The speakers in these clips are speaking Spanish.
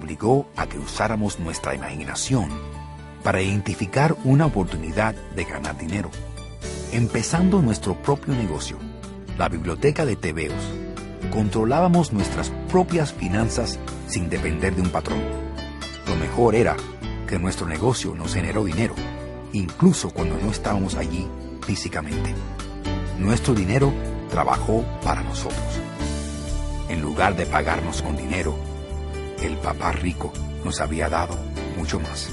obligó a que usáramos nuestra imaginación para identificar una oportunidad de ganar dinero. Empezando nuestro propio negocio, la biblioteca de tebeos, controlábamos nuestras propias finanzas sin depender de un patrón. Lo mejor era que nuestro negocio nos generó dinero, incluso cuando no estábamos allí físicamente. Nuestro dinero trabajó para nosotros. En lugar de pagarnos con dinero, el papá rico nos había dado mucho más.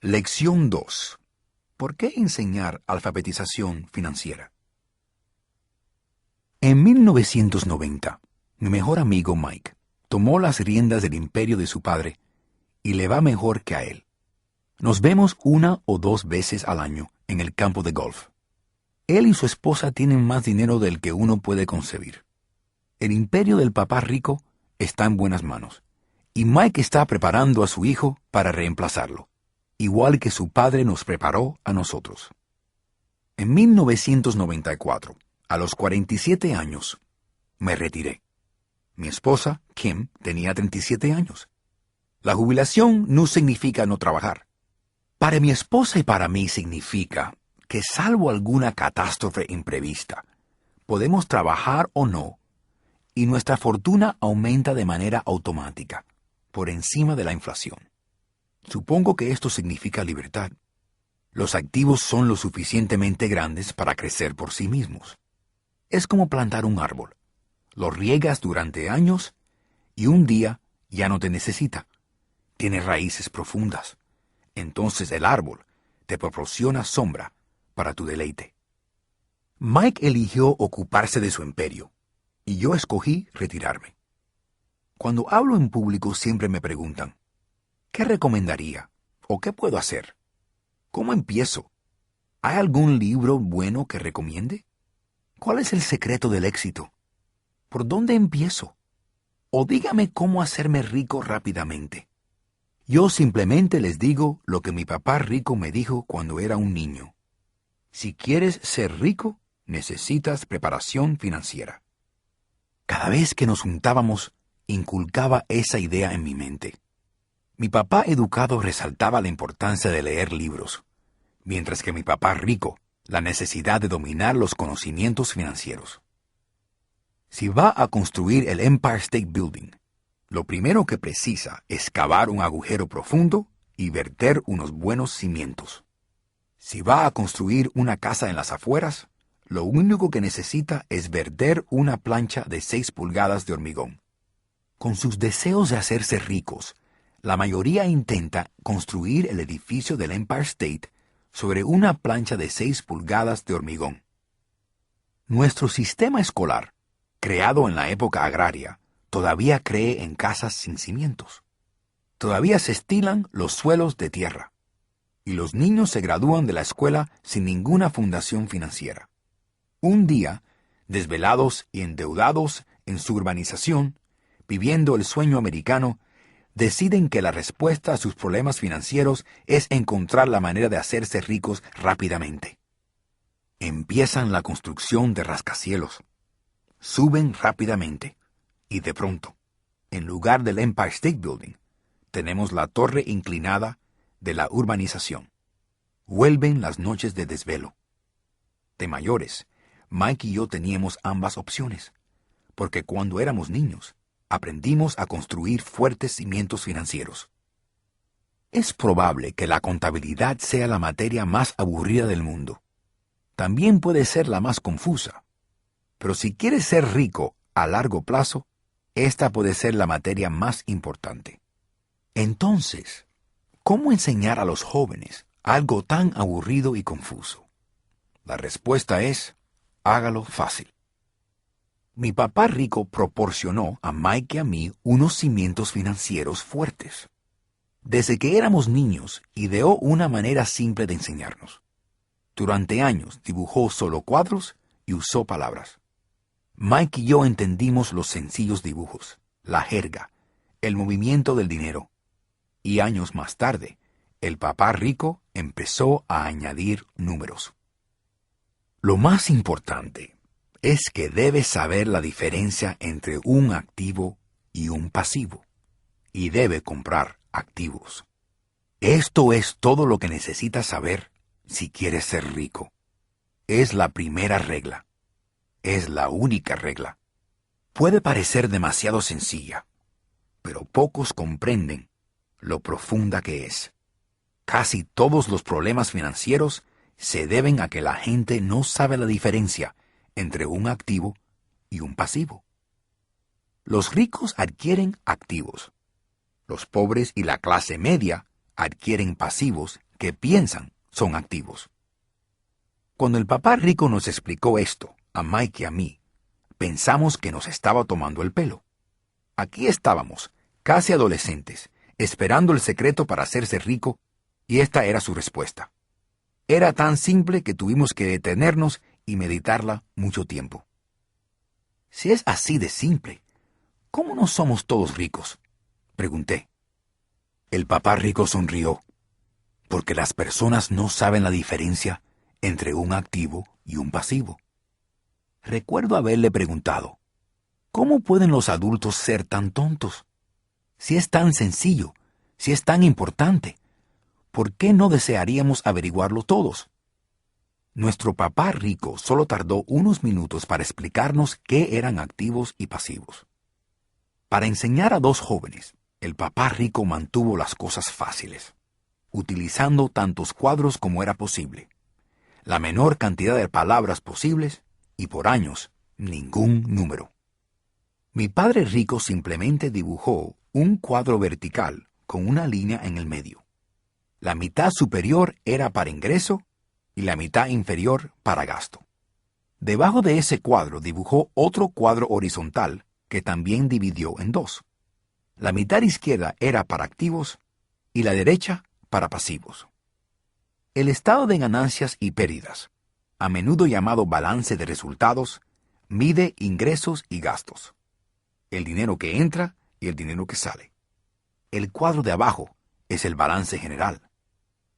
Lección 2. ¿Por qué enseñar alfabetización financiera? En 1990, mi mejor amigo Mike tomó las riendas del imperio de su padre y le va mejor que a él. Nos vemos 1 o 2 veces al año en el campo de golf. Él y su esposa tienen más dinero del que uno puede concebir. El imperio del papá rico está en buenas manos, y Mike está preparando a su hijo para reemplazarlo, igual que su padre nos preparó a nosotros. En 1994, a los 47 años, me retiré. Mi esposa, Kim, tenía 37 años. La jubilación no significa no trabajar. Para mi esposa y para mí significa que salvo alguna catástrofe imprevista, podemos trabajar o no, y nuestra fortuna aumenta de manera automática, por encima de la inflación. Supongo que esto significa libertad. Los activos son lo suficientemente grandes para crecer por sí mismos. Es como plantar un árbol. Lo riegas durante años y un día ya no te necesita. Tiene raíces profundas. Entonces el árbol te proporciona sombra para tu deleite. Mike eligió ocuparse de su imperio y yo escogí retirarme. Cuando hablo en público siempre me preguntan, ¿qué recomendaría? ¿O qué puedo hacer? ¿Cómo empiezo? ¿Hay algún libro bueno que recomiende? ¿Cuál es el secreto del éxito? ¿Por dónde empiezo? O dígame cómo hacerme rico rápidamente. Yo simplemente les digo lo que mi papá rico me dijo cuando era un niño. Si quieres ser rico, necesitas preparación financiera. Cada vez que nos juntábamos, inculcaba esa idea en mi mente. Mi papá educado resaltaba la importancia de leer libros, mientras que mi papá rico, la necesidad de dominar los conocimientos financieros. Si va a construir el Empire State Building, lo primero que precisa es cavar un agujero profundo y verter unos buenos cimientos. Si va a construir una casa en las afueras, lo único que necesita es verter una plancha de 6 pulgadas de hormigón. Con sus deseos de hacerse ricos, la mayoría intenta construir el edificio del Empire State sobre una plancha de 6 pulgadas de hormigón. Nuestro sistema escolar, creado en la época agraria, todavía cree en casas sin cimientos. Todavía se estilan los suelos de tierra, y los niños se gradúan de la escuela sin ninguna fundación financiera. Un día, desvelados y endeudados en su urbanización, viviendo el sueño americano, deciden que la respuesta a sus problemas financieros es encontrar la manera de hacerse ricos rápidamente. Empiezan la construcción de rascacielos. Suben rápidamente. Y de pronto, en lugar del Empire State Building, tenemos la torre inclinada de la urbanización. Vuelven las noches de desvelo. De mayores, Mike y yo teníamos ambas opciones, porque cuando éramos niños, aprendimos a construir fuertes cimientos financieros. Es probable que la contabilidad sea la materia más aburrida del mundo. También puede ser la más confusa. Pero si quieres ser rico a largo plazo, esta puede ser la materia más importante. Entonces, ¿cómo enseñar a los jóvenes algo tan aburrido y confuso? La respuesta es, hágalo fácil. Mi papá rico proporcionó a Mike y a mí unos cimientos financieros fuertes. Desde que éramos niños, ideó una manera simple de enseñarnos. Durante años dibujó solo cuadros y usó palabras. Mike y yo entendimos los sencillos dibujos, la jerga, el movimiento del dinero. Y años más tarde, el papá rico empezó a añadir números. Lo más importante es que debes saber la diferencia entre un activo y un pasivo, y debe comprar activos. Esto es todo lo que necesitas saber si quieres ser rico. Es la primera regla. Es la única regla. Puede parecer demasiado sencilla, pero pocos comprenden lo profunda que es. Casi todos los problemas financieros se deben a que la gente no sabe la diferencia entre un activo y un pasivo. Los ricos adquieren activos. Los pobres y la clase media adquieren pasivos que piensan son activos. Cuando el papá rico nos explicó esto, a Mike y a mí, pensamos que nos estaba tomando el pelo. Aquí estábamos, casi adolescentes, esperando el secreto para hacerse rico, y esta era su respuesta. Era tan simple que tuvimos que detenernos y meditarla mucho tiempo. Si es así de simple, ¿cómo no somos todos ricos?, pregunté. El papá rico sonrió, porque las personas no saben la diferencia entre un activo y un pasivo. Recuerdo haberle preguntado, ¿cómo pueden los adultos ser tan tontos? Si es tan sencillo, si es tan importante, ¿por qué no desearíamos averiguarlo todos? Nuestro papá rico solo tardó unos minutos para explicarnos qué eran activos y pasivos. Para enseñar a dos jóvenes, el papá rico mantuvo las cosas fáciles, utilizando tantos cuadros como era posible, la menor cantidad de palabras posibles y por años ningún número. Mi padre rico simplemente dibujó un cuadro vertical con una línea en el medio. La mitad superior era para ingreso y la mitad inferior para gasto. Debajo de ese cuadro dibujó otro cuadro horizontal que también dividió en dos. La mitad izquierda era para activos y la derecha para pasivos. El estado de ganancias y pérdidas, a menudo llamado balance de resultados, mide ingresos y gastos, el dinero que entra y el dinero que sale. El cuadro de abajo es el balance general.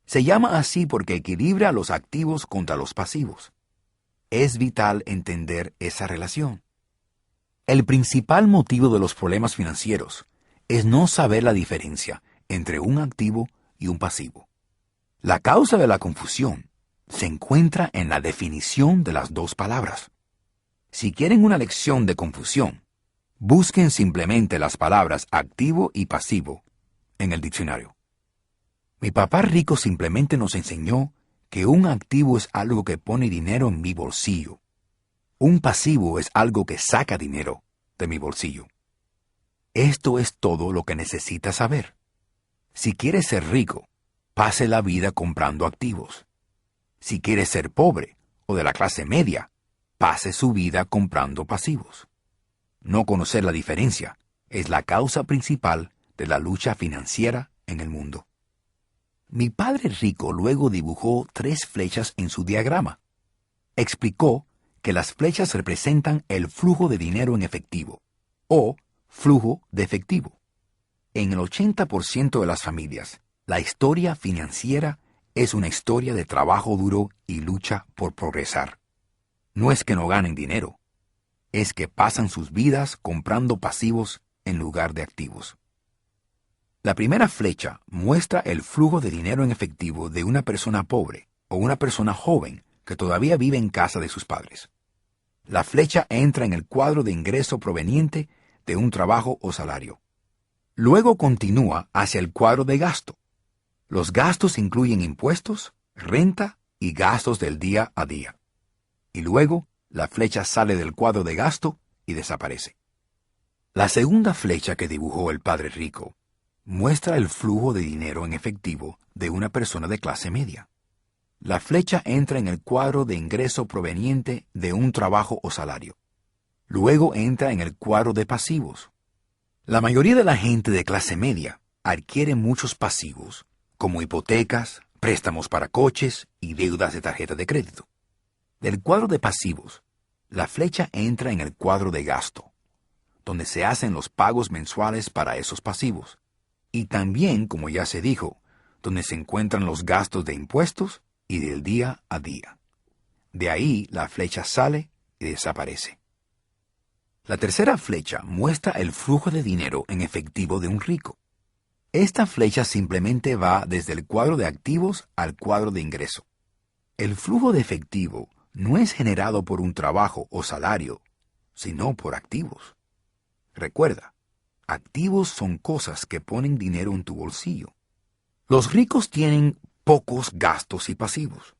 Se llama así porque equilibra los activos contra los pasivos. Es vital entender esa relación. El principal motivo de los problemas financieros es no saber la diferencia entre un activo y un pasivo. La causa de la confusión se encuentra en la definición de las dos palabras. Si quieren una lección de confusión, busquen simplemente las palabras activo y pasivo en el diccionario. Mi papá rico simplemente nos enseñó que un activo es algo que pone dinero en mi bolsillo. Un pasivo es algo que saca dinero de mi bolsillo. Esto es todo lo que necesitas saber. Si quieres ser rico, pase la vida comprando activos. Si quieres ser pobre o de la clase media, pase su vida comprando pasivos. No conocer la diferencia es la causa principal de la lucha financiera en el mundo. Mi padre rico luego dibujó 3 flechas en su diagrama. Explicó que las flechas representan el flujo de dinero en efectivo, o flujo de efectivo. En el 80% de las familias, la historia financiera es una historia de trabajo duro y lucha por progresar. No es que no ganen dinero, es que pasan sus vidas comprando pasivos en lugar de activos. La primera flecha muestra el flujo de dinero en efectivo de una persona pobre o una persona joven que todavía vive en casa de sus padres. La flecha entra en el cuadro de ingreso proveniente de un trabajo o salario. Luego continúa hacia el cuadro de gasto. Los gastos incluyen impuestos, renta y gastos del día a día. Y luego la flecha sale del cuadro de gasto y desaparece. La segunda flecha que dibujó el padre rico muestra el flujo de dinero en efectivo de una persona de clase media. La flecha entra en el cuadro de ingreso proveniente de un trabajo o salario. Luego entra en el cuadro de pasivos. La mayoría de la gente de clase media adquiere muchos pasivos, como hipotecas, préstamos para coches y deudas de tarjeta de crédito. Del cuadro de pasivos, la flecha entra en el cuadro de gasto. donde se hacen los pagos mensuales para esos pasivos. Y también, como ya se dijo, donde se encuentran los gastos de impuestos y del día a día. De ahí la flecha sale y desaparece. La tercera flecha muestra el flujo de dinero en efectivo de un rico. Esta flecha simplemente va desde el cuadro de activos al cuadro de ingreso. El flujo de efectivo no es generado por un trabajo o salario, sino por activos. Recuerda, activos son cosas que ponen dinero en tu bolsillo. Los ricos tienen pocos gastos y pasivos.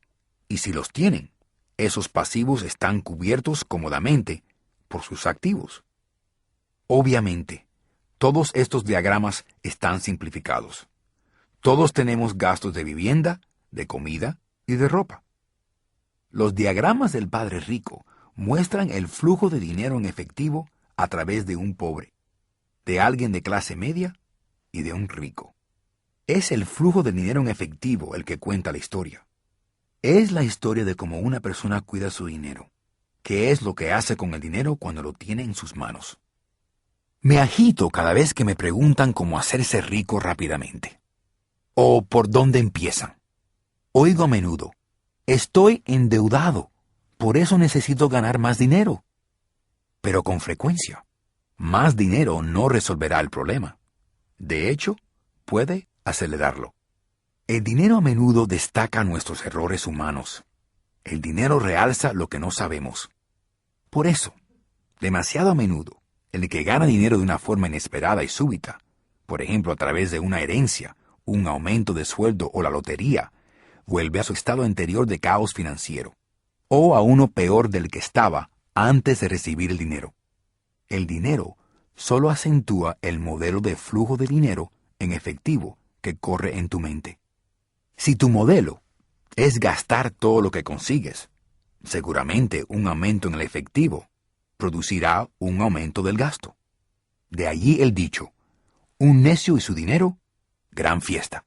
Y si los tienen, esos pasivos están cubiertos cómodamente por sus activos. Obviamente, todos estos diagramas están simplificados. Todos tenemos gastos de vivienda, de comida y de ropa. Los diagramas del padre rico muestran el flujo de dinero en efectivo a través de un pobre, de alguien de clase media y de un rico. Es el flujo de dinero en efectivo el que cuenta la historia. Es la historia de cómo una persona cuida su dinero, qué es lo que hace con el dinero cuando lo tiene en sus manos. Me agito cada vez que me preguntan cómo hacerse rico rápidamente. O por dónde empiezan. Oigo a menudo, estoy endeudado, por eso necesito ganar más dinero. Pero con frecuencia, más dinero no resolverá el problema. De hecho, puede acelerarlo. El dinero a menudo destaca nuestros errores humanos. El dinero realza lo que no sabemos. Por eso, demasiado a menudo, el que gana dinero de una forma inesperada y súbita, por ejemplo a través de una herencia, un aumento de sueldo o la lotería, vuelve a su estado anterior de caos financiero, o a uno peor del que estaba antes de recibir el dinero. El dinero solo acentúa el modelo de flujo de dinero en efectivo que corre en tu mente. Si tu modelo es gastar todo lo que consigues, seguramente un aumento en el efectivo producirá un aumento del gasto. De allí el dicho, un necio y su dinero, gran fiesta.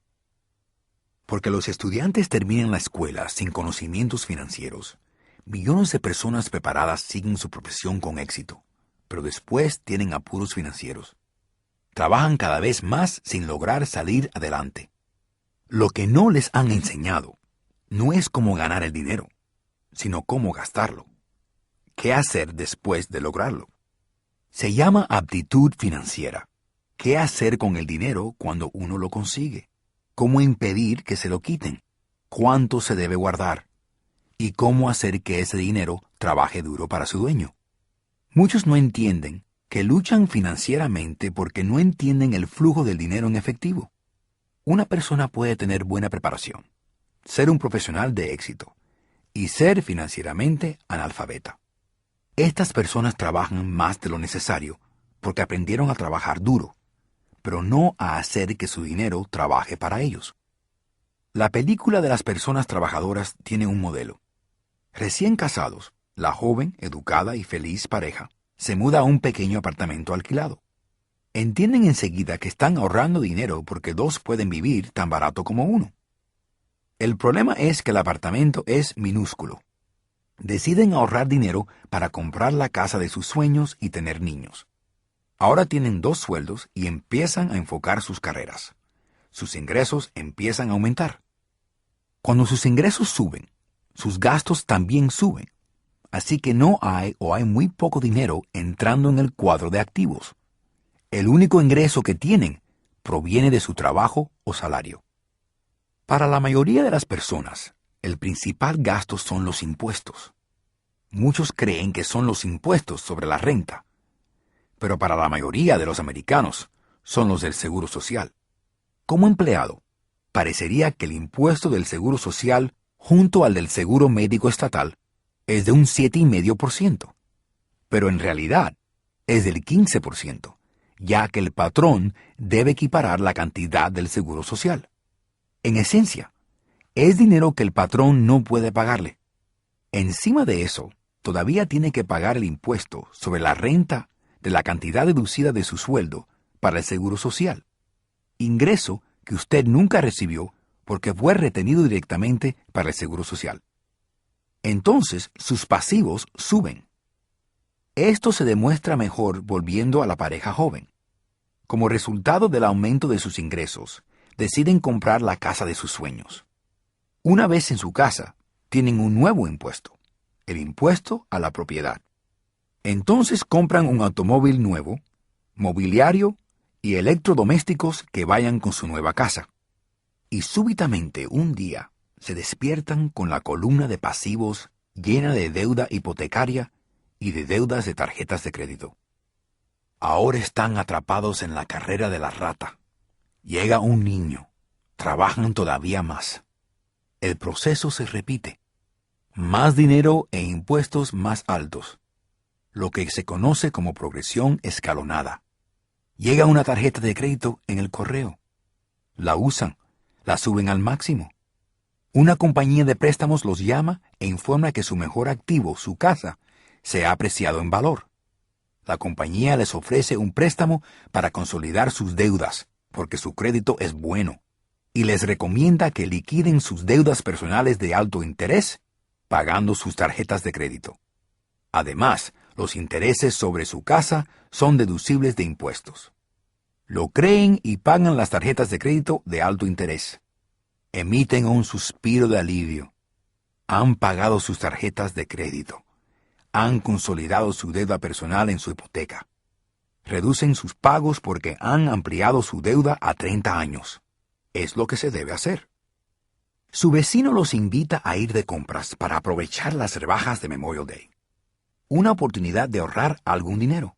Porque los estudiantes terminan la escuela sin conocimientos financieros, millones de personas preparadas siguen su profesión con éxito, pero después tienen apuros financieros. Trabajan cada vez más sin lograr salir adelante. Lo que no les han enseñado no es cómo ganar el dinero, sino cómo gastarlo. ¿Qué hacer después de lograrlo? Se llama aptitud financiera. ¿Qué hacer con el dinero cuando uno lo consigue? ¿Cómo impedir que se lo quiten? ¿Cuánto se debe guardar? ¿Y cómo hacer que ese dinero trabaje duro para su dueño? Muchos no entienden que luchan financieramente porque no entienden el flujo del dinero en efectivo. Una persona puede tener buena preparación, ser un profesional de éxito y ser financieramente analfabeta. Estas personas trabajan más de lo necesario porque aprendieron a trabajar duro, pero no a hacer que su dinero trabaje para ellos. La película de las personas trabajadoras tiene un modelo. Recién casados, la joven, educada y feliz pareja se muda a un pequeño apartamento alquilado. Entienden enseguida que están ahorrando dinero porque dos pueden vivir tan barato como uno. El problema es que el apartamento es minúsculo. Deciden ahorrar dinero para comprar la casa de sus sueños y tener niños. Ahora tienen 2 sueldos y empiezan a enfocar sus carreras. Sus ingresos empiezan a aumentar. Cuando sus ingresos suben, sus gastos también suben. Así que no hay o hay muy poco dinero entrando en el cuadro de activos. El único ingreso que tienen proviene de su trabajo o salario. Para la mayoría de las personas, el principal gasto son los impuestos. Muchos creen que son los impuestos sobre la renta, pero para la mayoría de los americanos son los del Seguro Social. Como empleado, parecería que el impuesto del Seguro Social junto al del Seguro Médico Estatal es de un 7,5%, pero en realidad es del 15%, ya que el patrón debe equiparar la cantidad del Seguro Social. En esencia, es dinero que el patrón no puede pagarle. Encima de eso, todavía tiene que pagar el impuesto sobre la renta de la cantidad deducida de su sueldo para el Seguro Social, ingreso que usted nunca recibió porque fue retenido directamente para el Seguro Social. Entonces, sus pasivos suben. Esto se demuestra mejor volviendo a la pareja joven. Como resultado del aumento de sus ingresos, deciden comprar la casa de sus sueños. Una vez en su casa, tienen un nuevo impuesto, el impuesto a la propiedad. Entonces compran un automóvil nuevo, mobiliario y electrodomésticos que vayan con su nueva casa. Y súbitamente un día se despiertan con la columna de pasivos llena de deuda hipotecaria y de deudas de tarjetas de crédito. Ahora están atrapados en la carrera de la rata. Llega un niño, trabajan todavía más. El proceso se repite. Más dinero e impuestos más altos, lo que se conoce como progresión escalonada. Llega una tarjeta de crédito en el correo. La usan, la suben al máximo. Una compañía de préstamos los llama e informa que su mejor activo, su casa, se ha apreciado en valor. La compañía les ofrece un préstamo para consolidar sus deudas, porque su crédito es bueno, y les recomienda que liquiden sus deudas personales de alto interés, pagando sus tarjetas de crédito. Además, los intereses sobre su casa son deducibles de impuestos. Lo creen y pagan las tarjetas de crédito de alto interés. Emiten un suspiro de alivio. Han pagado sus tarjetas de crédito. Han consolidado su deuda personal en su hipoteca. Reducen sus pagos porque han ampliado su deuda a 30 años. Es lo que se debe hacer. Su vecino los invita a ir de compras para aprovechar las rebajas de Memorial Day. Una oportunidad de ahorrar algún dinero.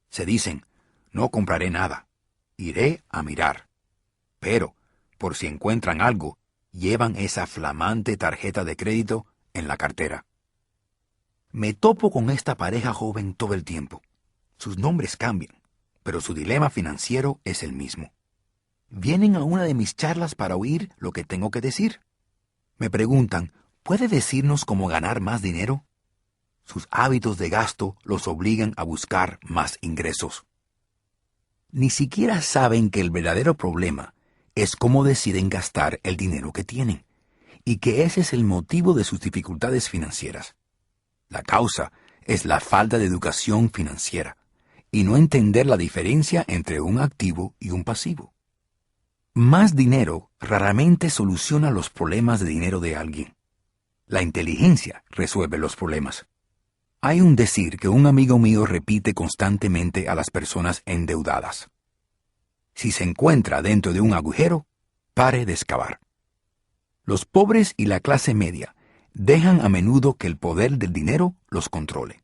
Se dicen, no compraré nada. Iré a mirar. Pero, por si encuentran algo, llevan esa flamante tarjeta de crédito en la cartera. Me topo con esta pareja joven todo el tiempo. Sus nombres cambian, pero su dilema financiero es el mismo. Vienen a una de mis charlas para oír lo que tengo que decir. Me preguntan, ¿puede decirnos cómo ganar más dinero? Sus hábitos de gasto los obligan a buscar más ingresos. Ni siquiera saben que el verdadero problema es cómo deciden gastar el dinero que tienen, y que ese es el motivo de sus dificultades financieras. La causa es la falta de educación financiera, y no entender la diferencia entre un activo y un pasivo. Más dinero raramente soluciona los problemas de dinero de alguien. La inteligencia resuelve los problemas. Hay un decir que un amigo mío repite constantemente a las personas endeudadas. Si se encuentra dentro de un agujero, pare de excavar. Los pobres y la clase media dejan a menudo que el poder del dinero los controle.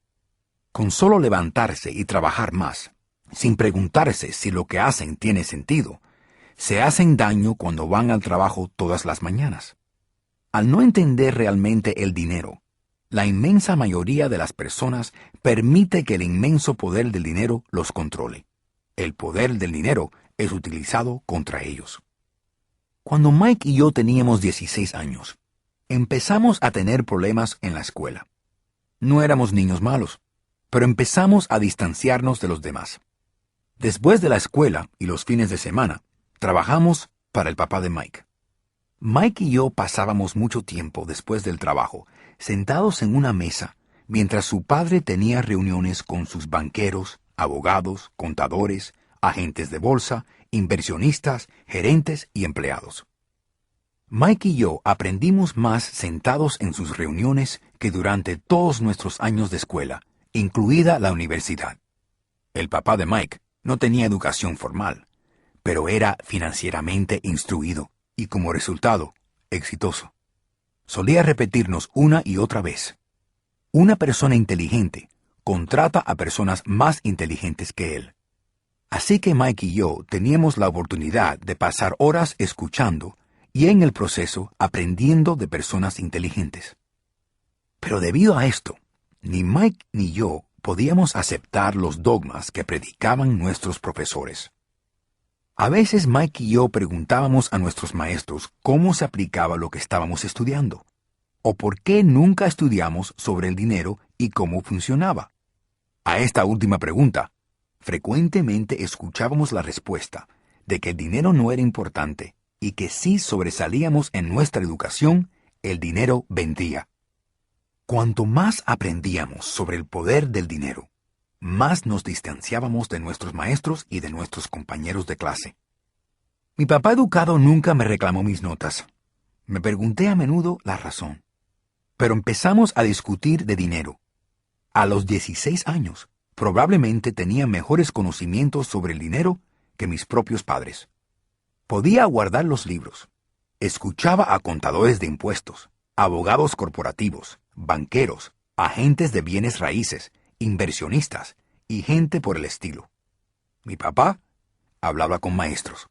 Con solo levantarse y trabajar más, sin preguntarse si lo que hacen tiene sentido, se hacen daño cuando van al trabajo todas las mañanas. Al no entender realmente el dinero, la inmensa mayoría de las personas permite que el inmenso poder del dinero los controle. El poder del dinero es utilizado contra ellos. Cuando Mike y yo teníamos 16 años, empezamos a tener problemas en la escuela. No éramos niños malos, pero empezamos a distanciarnos de los demás. Después de la escuela y los fines de semana, trabajamos para el papá de Mike. Mike y yo pasábamos mucho tiempo después del trabajo, sentados en una mesa, mientras su padre tenía reuniones con sus banqueros, abogados, contadores, agentes de bolsa, inversionistas, gerentes y empleados. Mike y yo aprendimos más sentados en sus reuniones que durante todos nuestros años de escuela, incluida la universidad. El papá de Mike no tenía educación formal, pero era financieramente instruido y como resultado, exitoso. Solía repetirnos una y otra vez: una persona inteligente contrata a personas más inteligentes que él. Así que Mike y yo teníamos la oportunidad de pasar horas escuchando y en el proceso aprendiendo de personas inteligentes. Pero debido a esto, ni Mike ni yo podíamos aceptar los dogmas que predicaban nuestros profesores. A veces Mike y yo preguntábamos a nuestros maestros cómo se aplicaba lo que estábamos estudiando, o por qué nunca estudiamos sobre el dinero y cómo funcionaba. A esta última pregunta, frecuentemente escuchábamos la respuesta de que el dinero no era importante y que si sobresalíamos en nuestra educación, el dinero vendría. Cuanto más aprendíamos sobre el poder del dinero, más nos distanciábamos de nuestros maestros y de nuestros compañeros de clase. Mi papá educado nunca me reclamó mis notas. Me pregunté a menudo la razón. Pero empezamos a discutir de dinero. A los 16 años, probablemente tenía mejores conocimientos sobre el dinero que mis propios padres. Podía guardar los libros. Escuchaba a contadores de impuestos, abogados corporativos, banqueros, agentes de bienes raíces, inversionistas y gente por el estilo. Mi papá hablaba con maestros.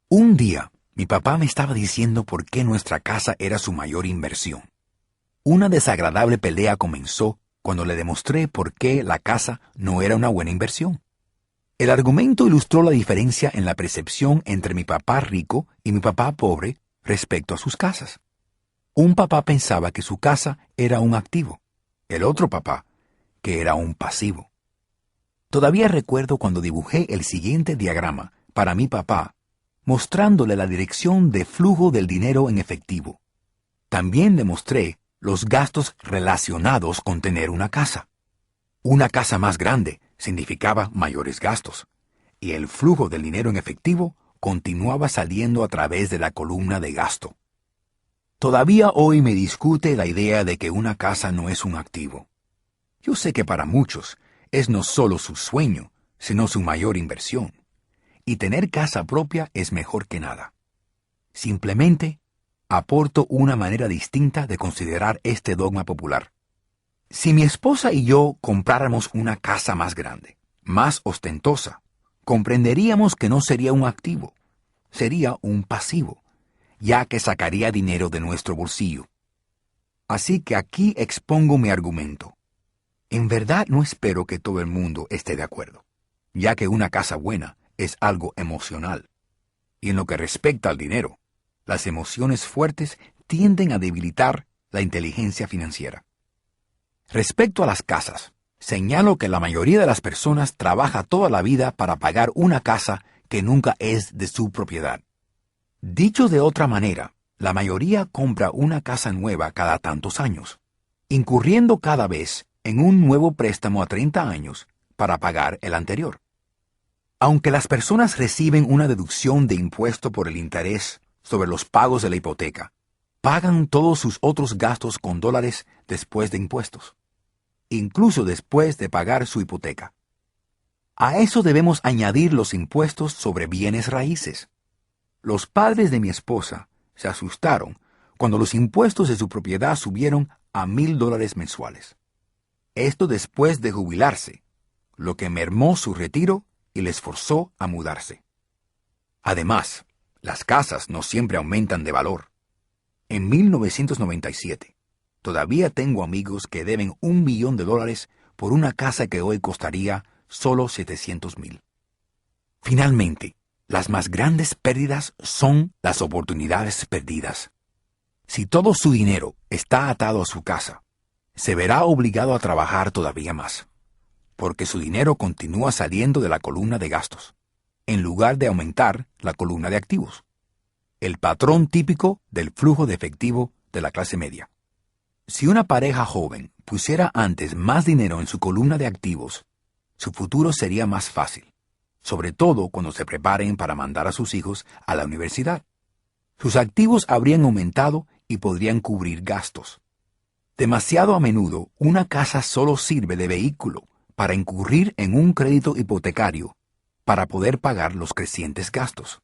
Un día, mi papá me estaba diciendo por qué nuestra casa era su mayor inversión. Una desagradable pelea comenzó cuando le demostré por qué la casa no era una buena inversión. El argumento ilustró la diferencia en la percepción entre mi papá rico y mi papá pobre respecto a sus casas. Un papá pensaba que su casa era un activo, el otro papá que era un pasivo. Todavía recuerdo cuando dibujé el siguiente diagrama para mi papá, mostrándole la dirección de flujo del dinero en efectivo. También le mostré los gastos relacionados con tener una casa. Una casa más grande significaba mayores gastos, y el flujo del dinero en efectivo continuaba saliendo a través de la columna de gasto. Todavía hoy me discute la idea de que una casa no es un activo. Yo sé que para muchos es no solo su sueño, sino su mayor inversión. Y tener casa propia es mejor que nada. Simplemente aporto una manera distinta de considerar este dogma popular. Si mi esposa y yo compráramos una casa más grande, más ostentosa, comprenderíamos que no sería un activo, sería un pasivo, ya que sacaría dinero de nuestro bolsillo. Así que aquí expongo mi argumento. En verdad no espero que todo el mundo esté de acuerdo, ya que una casa buena es algo emocional. Y en lo que respecta al dinero, las emociones fuertes tienden a debilitar la inteligencia financiera. Respecto a las casas, señalo que la mayoría de las personas trabaja toda la vida para pagar una casa que nunca es de su propiedad. Dicho de otra manera, la mayoría compra una casa nueva cada tantos años, incurriendo cada vez en un nuevo préstamo a 30 años para pagar el anterior. Aunque las personas reciben una deducción de impuesto por el interés sobre los pagos de la hipoteca, pagan todos sus otros gastos con dólares después de impuestos, incluso después de pagar su hipoteca. A eso debemos añadir los impuestos sobre bienes raíces. Los padres de mi esposa se asustaron cuando los impuestos de su propiedad subieron a $1,000 mensuales. Esto después de jubilarse, lo que mermó su retiro y les forzó a mudarse. Además, las casas no siempre aumentan de valor. En 1997, todavía tengo amigos que deben $1 millón por una casa que hoy costaría solo $700,000. Finalmente, las más grandes pérdidas son las oportunidades perdidas. Si todo su dinero está atado a su casa, se verá obligado a trabajar todavía más, porque su dinero continúa saliendo de la columna de gastos, en lugar de aumentar la columna de activos. El patrón típico del flujo de efectivo de la clase media. Si una pareja joven pusiera antes más dinero en su columna de activos, su futuro sería más fácil, sobre todo cuando se preparen para mandar a sus hijos a la universidad. Sus activos habrían aumentado y podrían cubrir gastos. Demasiado a menudo, una casa solo sirve de vehículo para incurrir en un crédito hipotecario para poder pagar los crecientes gastos.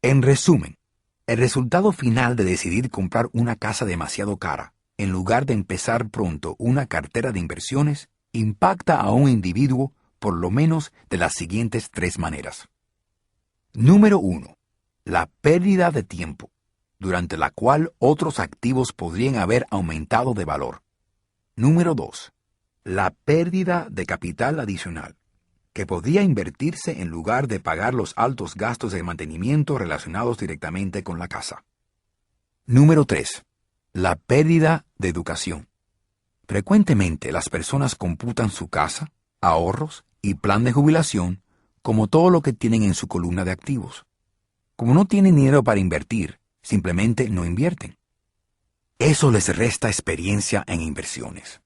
En resumen, el resultado final de decidir comprar una casa demasiado cara, en lugar de empezar pronto una cartera de inversiones, impacta a un individuo por lo menos de las siguientes 3 maneras. Número 1. La pérdida de tiempo, durante la cual otros activos podrían haber aumentado de valor. Número 2. La pérdida de capital adicional, que podría invertirse en lugar de pagar los altos gastos de mantenimiento relacionados directamente con la casa. Número 3. La pérdida de educación. Frecuentemente las personas computan su casa, ahorros y plan de jubilación como todo lo que tienen en su columna de activos. Como no tienen dinero para invertir, simplemente no invierten. Eso les resta experiencia en inversiones.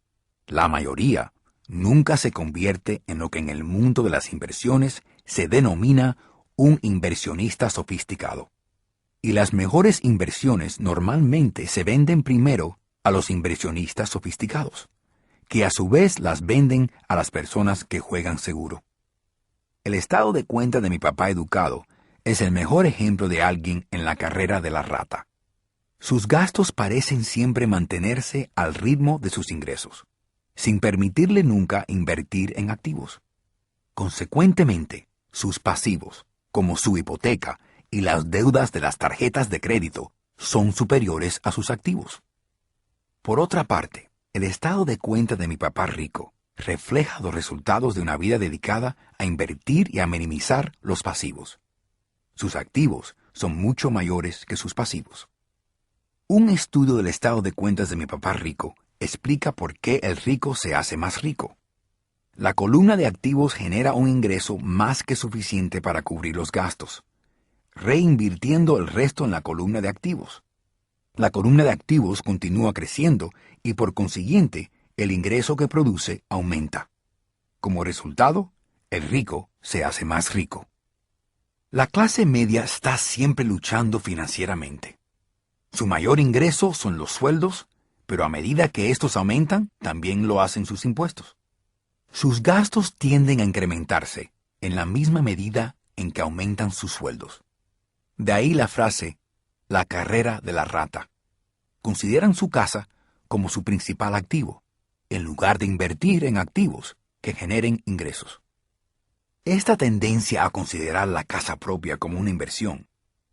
La mayoría nunca se convierte en lo que en el mundo de las inversiones se denomina un inversionista sofisticado. Y las mejores inversiones normalmente se venden primero a los inversionistas sofisticados, que a su vez las venden a las personas que juegan seguro. El estado de cuenta de mi papá educado es el mejor ejemplo de alguien en la carrera de la rata. Sus gastos parecen siempre mantenerse al ritmo de sus ingresos, sin permitirle nunca invertir en activos. Consecuentemente, sus pasivos, como su hipoteca y las deudas de las tarjetas de crédito, son superiores a sus activos. Por otra parte, el estado de cuenta de mi papá rico refleja los resultados de una vida dedicada a invertir y a minimizar los pasivos. Sus activos son mucho mayores que sus pasivos. Un estudio del estado de cuentas de mi papá rico explica por qué el rico se hace más rico. La columna de activos genera un ingreso más que suficiente para cubrir los gastos, reinvirtiendo el resto en la columna de activos. La columna de activos continúa creciendo y por consiguiente el ingreso que produce aumenta. Como resultado, el rico se hace más rico. La clase media está siempre luchando financieramente. Su mayor ingreso son los sueldos, pero a medida que estos aumentan, también lo hacen sus impuestos. Sus gastos tienden a incrementarse en la misma medida en que aumentan sus sueldos. De ahí la frase, la carrera de la rata. Consideran su casa como su principal activo, en lugar de invertir en activos que generen ingresos. Esta tendencia a considerar la casa propia como una inversión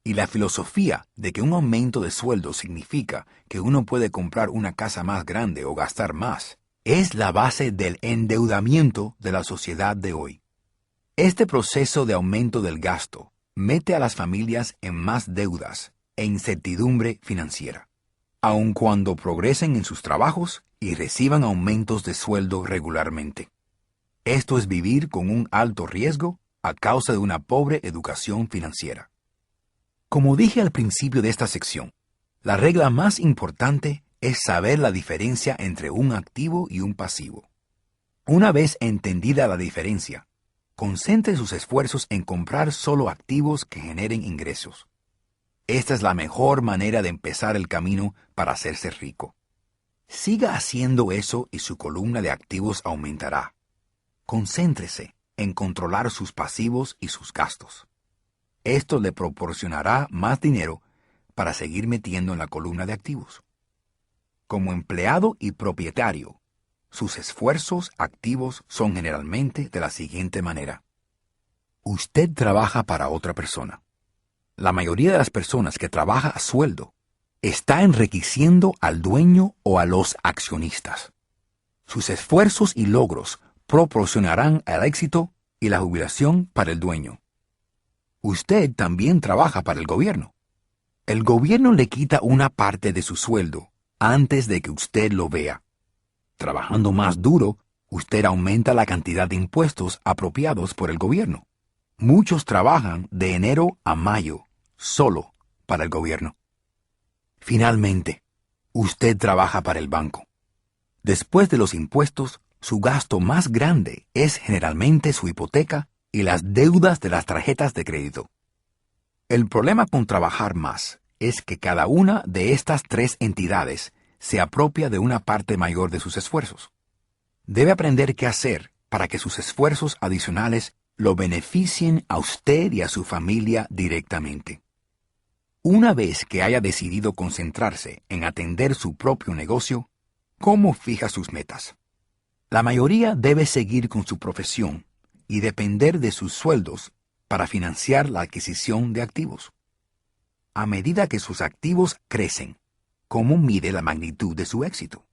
y la filosofía de que un aumento de sueldo significa que uno puede comprar una casa más grande o gastar más, es la base del endeudamiento de la sociedad de hoy. Este proceso de aumento del gasto mete a las familias en más deudas e incertidumbre financiera, aun cuando progresen en sus trabajos y reciban aumentos de sueldo regularmente. Esto es vivir con un alto riesgo a causa de una pobre educación financiera. Como dije al principio de esta sección, la regla más importante es saber la diferencia entre un activo y un pasivo. Una vez entendida la diferencia, concentre sus esfuerzos en comprar solo activos que generen ingresos. Esta es la mejor manera de empezar el camino para hacerse rico. Siga haciendo eso y su columna de activos aumentará. Concéntrese en controlar sus pasivos y sus gastos. Esto le proporcionará más dinero para seguir metiendo en la columna de activos. Como empleado y propietario, sus esfuerzos activos son generalmente de la siguiente manera. Usted trabaja para otra persona. La mayoría de las personas que trabaja a sueldo está enriqueciendo al dueño o a los accionistas. Sus esfuerzos y logros proporcionarán el éxito y la jubilación para el dueño. Usted también trabaja para el gobierno. El gobierno le quita una parte de su sueldo antes de que usted lo vea. Trabajando más duro, usted aumenta la cantidad de impuestos apropiados por el gobierno. Muchos trabajan de enero a mayo solo para el gobierno. Finalmente, usted trabaja para el banco. Después de los impuestos, su gasto más grande es generalmente su hipoteca y las deudas de las tarjetas de crédito. El problema con trabajar más es que cada una de estas tres entidades se apropia de una parte mayor de sus esfuerzos. Debe aprender qué hacer para que sus esfuerzos adicionales lo beneficien a usted y a su familia directamente. Una vez que haya decidido concentrarse en atender su propio negocio, ¿cómo fija sus metas? La mayoría debe seguir con su profesión y depender de sus sueldos para financiar la adquisición de activos. A medida que sus activos crecen, ¿cómo mide la magnitud de su éxito?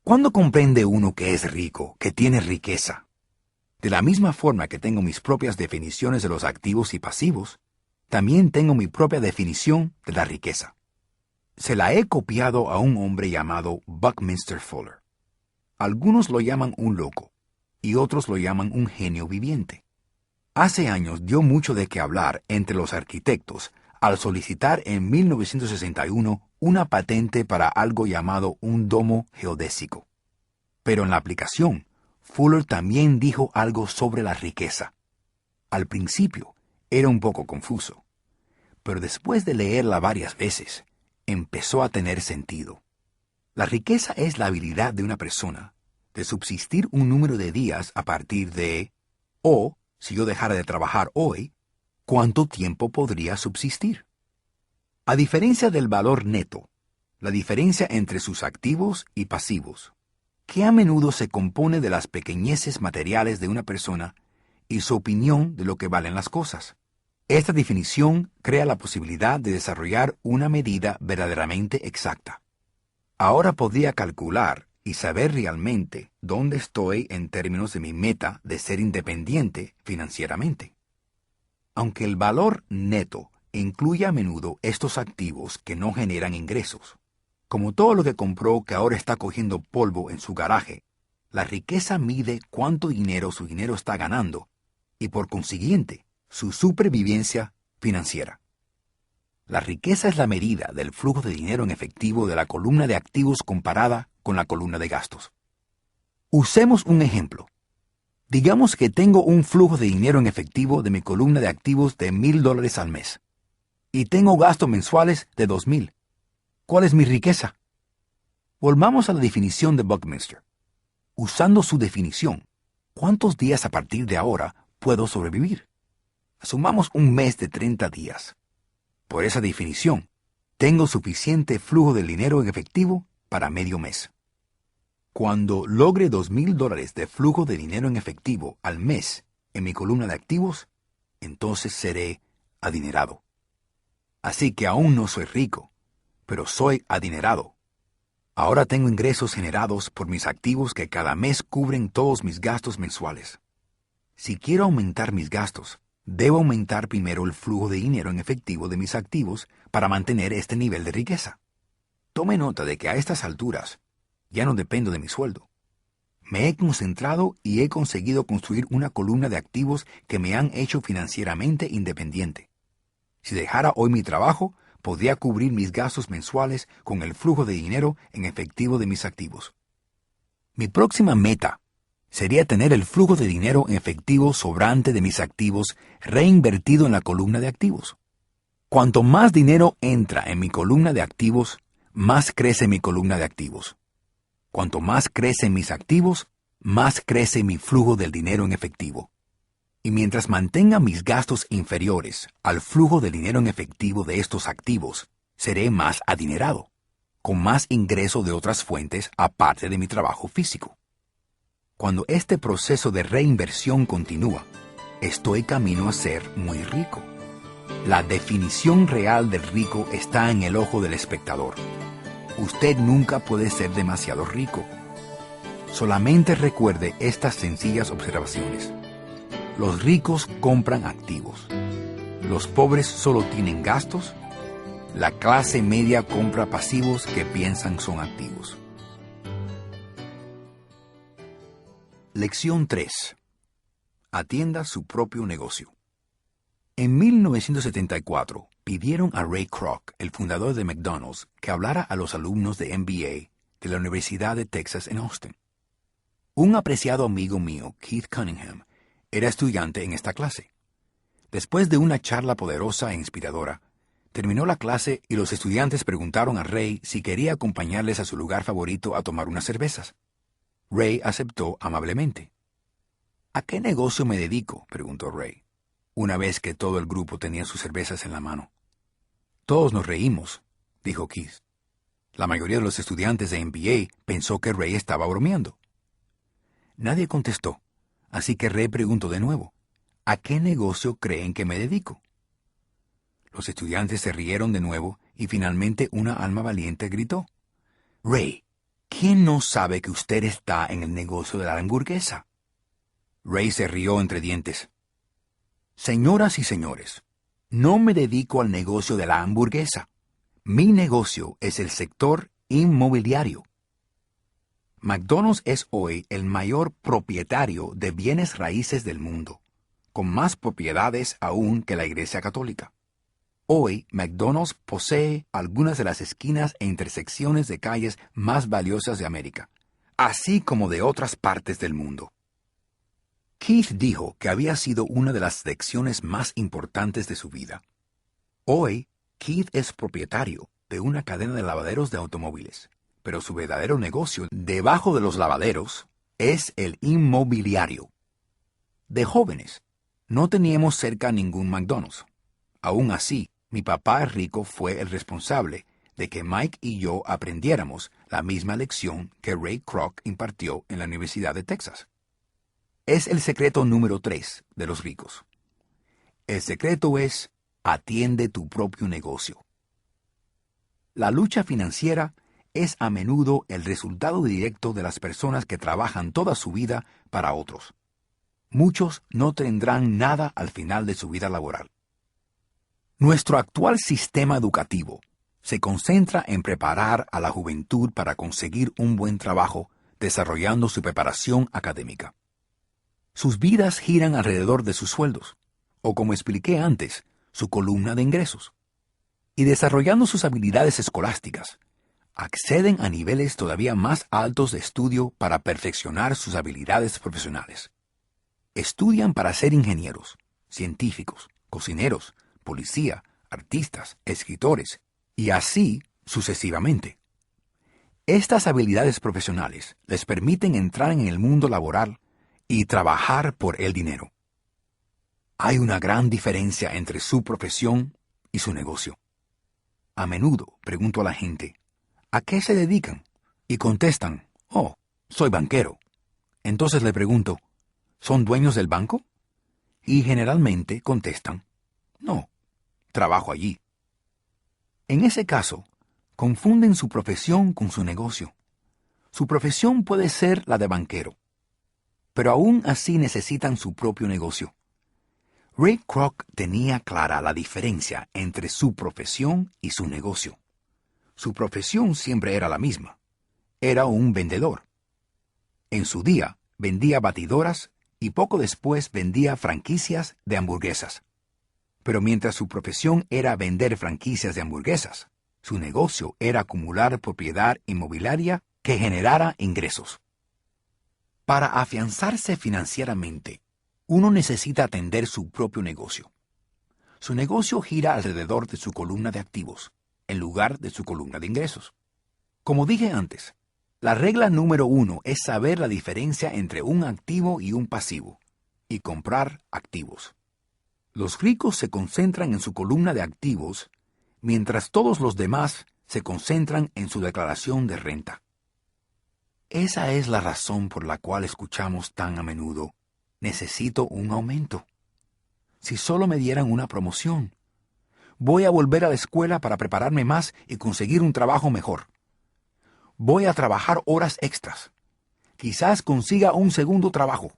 ¿Cuándo comprende uno que es rico, que tiene riqueza? De la misma forma que tengo mis propias definiciones de los activos y pasivos, también tengo mi propia definición de la riqueza. Se la he copiado a un hombre llamado Buckminster Fuller. Algunos lo llaman un loco y otros lo llaman un genio viviente. Hace años dio mucho de qué hablar entre los arquitectos al solicitar en 1961 una patente para algo llamado un domo geodésico. Pero en la aplicación, Fuller también dijo algo sobre la riqueza. Al principio era un poco confuso, pero después de leerla varias veces, empezó a tener sentido. La riqueza es la habilidad de una persona de subsistir un número de días a partir de, o, si yo dejara de trabajar hoy, ¿cuánto tiempo podría subsistir? A diferencia del valor neto, la diferencia entre sus activos y pasivos, que a menudo se compone de las pequeñeces materiales de una persona y su opinión de lo que valen las cosas. Esta definición crea la posibilidad de desarrollar una medida verdaderamente exacta. Ahora podría calcular y saber realmente dónde estoy en términos de mi meta de ser independiente financieramente. Aunque el valor neto incluye a menudo estos activos que no generan ingresos, como todo lo que compró que ahora está cogiendo polvo en su garaje, la riqueza mide cuánto dinero su dinero está ganando y por consiguiente su supervivencia financiera. La riqueza es la medida del flujo de dinero en efectivo de la columna de activos comparada con la columna de gastos. Usemos un ejemplo. Digamos que tengo un flujo de dinero en efectivo de mi columna de activos de $1,000 al mes y tengo gastos mensuales de $2,000. ¿Cuál es mi riqueza? Volvamos a la definición de Buckminster. Usando su definición, ¿cuántos días a partir de ahora puedo sobrevivir? Asumamos un mes de 30 días. Por esa definición, tengo suficiente flujo de dinero en efectivo para medio mes. Cuando logre $2,000 de flujo de dinero en efectivo al mes en mi columna de activos, entonces seré adinerado. Así que aún no soy rico, pero soy adinerado. Ahora tengo ingresos generados por mis activos que cada mes cubren todos mis gastos mensuales. Si quiero aumentar mis gastos, debo aumentar primero el flujo de dinero en efectivo de mis activos para mantener este nivel de riqueza. Tome nota de que a estas alturas ya no dependo de mi sueldo. Me he concentrado y he conseguido construir una columna de activos que me han hecho financieramente independiente. Si dejara hoy mi trabajo, podría cubrir mis gastos mensuales con el flujo de dinero en efectivo de mis activos. Mi próxima meta sería tener el flujo de dinero en efectivo sobrante de mis activos reinvertido en la columna de activos. Cuanto más dinero entra en mi columna de activos, más crece mi columna de activos. Cuanto más crecen mis activos, más crece mi flujo del dinero en efectivo. Y mientras mantenga mis gastos inferiores al flujo de dinero en efectivo de estos activos, seré más adinerado, con más ingreso de otras fuentes aparte de mi trabajo físico. Cuando este proceso de reinversión continúa, estoy camino a ser muy rico. La definición real del rico está en el ojo del espectador. Usted nunca puede ser demasiado rico. Solamente recuerde estas sencillas observaciones. Los ricos compran activos. Los pobres solo tienen gastos. La clase media compra pasivos que piensan son activos. Lección 3. Atienda su propio negocio. En 1974, pidieron a Ray Kroc, el fundador de McDonald's, que hablara a los alumnos de MBA de la Universidad de Texas en Austin. Un apreciado amigo mío, Keith Cunningham, era estudiante en esta clase. Después de una charla poderosa e inspiradora, terminó la clase y los estudiantes preguntaron a Ray si quería acompañarles a su lugar favorito a tomar unas cervezas. Ray aceptó amablemente. ¿A qué negocio me dedico?, preguntó Ray, una vez que todo el grupo tenía sus cervezas en la mano. Todos nos reímos, dijo Keith. La mayoría de los estudiantes de MBA pensó que Ray estaba bromeando. Nadie contestó, así que Ray preguntó de nuevo, ¿a qué negocio creen que me dedico? Los estudiantes se rieron de nuevo y finalmente una alma valiente gritó, Ray, ¿quién no sabe que usted está en el negocio de la hamburguesa? Ray se rió entre dientes. Señoras y señores, no me dedico al negocio de la hamburguesa. Mi negocio es el sector inmobiliario. McDonald's es hoy el mayor propietario de bienes raíces del mundo, con más propiedades aún que la Iglesia Católica. Hoy, McDonald's posee algunas de las esquinas e intersecciones de calles más valiosas de América, así como de otras partes del mundo. Keith dijo que había sido una de las lecciones más importantes de su vida. Hoy, Keith es propietario de una cadena de lavaderos de automóviles, pero su verdadero negocio debajo de los lavaderos es el inmobiliario. De jóvenes, no teníamos cerca ningún McDonald's. Aún así, mi papá rico fue el responsable de que Mike y yo aprendiéramos la misma lección que Ray Kroc impartió en la Universidad de Texas. Es el secreto número 3 de los ricos. El secreto es: atiende tu propio negocio. La lucha financiera es a menudo el resultado directo de las personas que trabajan toda su vida para otros. Muchos no tendrán nada al final de su vida laboral. Nuestro actual sistema educativo se concentra en preparar a la juventud para conseguir un buen trabajo, desarrollando su preparación académica. Sus vidas giran alrededor de sus sueldos, o como expliqué antes, su columna de ingresos. Y desarrollando sus habilidades escolásticas, acceden a niveles todavía más altos de estudio para perfeccionar sus habilidades profesionales. Estudian para ser ingenieros, científicos, cocineros, policía, artistas, escritores, y así sucesivamente. Estas habilidades profesionales les permiten entrar en el mundo laboral y trabajar por el dinero. Hay una gran diferencia entre su profesión y su negocio. A menudo pregunto a la gente, ¿a qué se dedican? Y contestan, oh, soy banquero. Entonces le pregunto, ¿son dueños del banco? Y generalmente contestan, no, trabajo allí. En ese caso, confunden su profesión con su negocio. Su profesión puede ser la de banquero, pero aún así necesitan su propio negocio. Ray Kroc tenía clara la diferencia entre su profesión y su negocio. Su profesión siempre era la misma. Era un vendedor. En su día, vendía batidoras y poco después vendía franquicias de hamburguesas. Pero mientras su profesión era vender franquicias de hamburguesas, su negocio era acumular propiedad inmobiliaria que generara ingresos. Para afianzarse financieramente, uno necesita atender su propio negocio. Su negocio gira alrededor de su columna de activos, en lugar de su columna de ingresos. Como dije antes, la regla número 1 es saber la diferencia entre un activo y un pasivo, y comprar activos. Los ricos se concentran en su columna de activos, mientras todos los demás se concentran en su declaración de renta. Esa es la razón por la cual escuchamos tan a menudo, necesito un aumento. Si solo me dieran una promoción. Voy a volver a la escuela para prepararme más y conseguir un trabajo mejor. Voy a trabajar horas extras. Quizás consiga un segundo trabajo.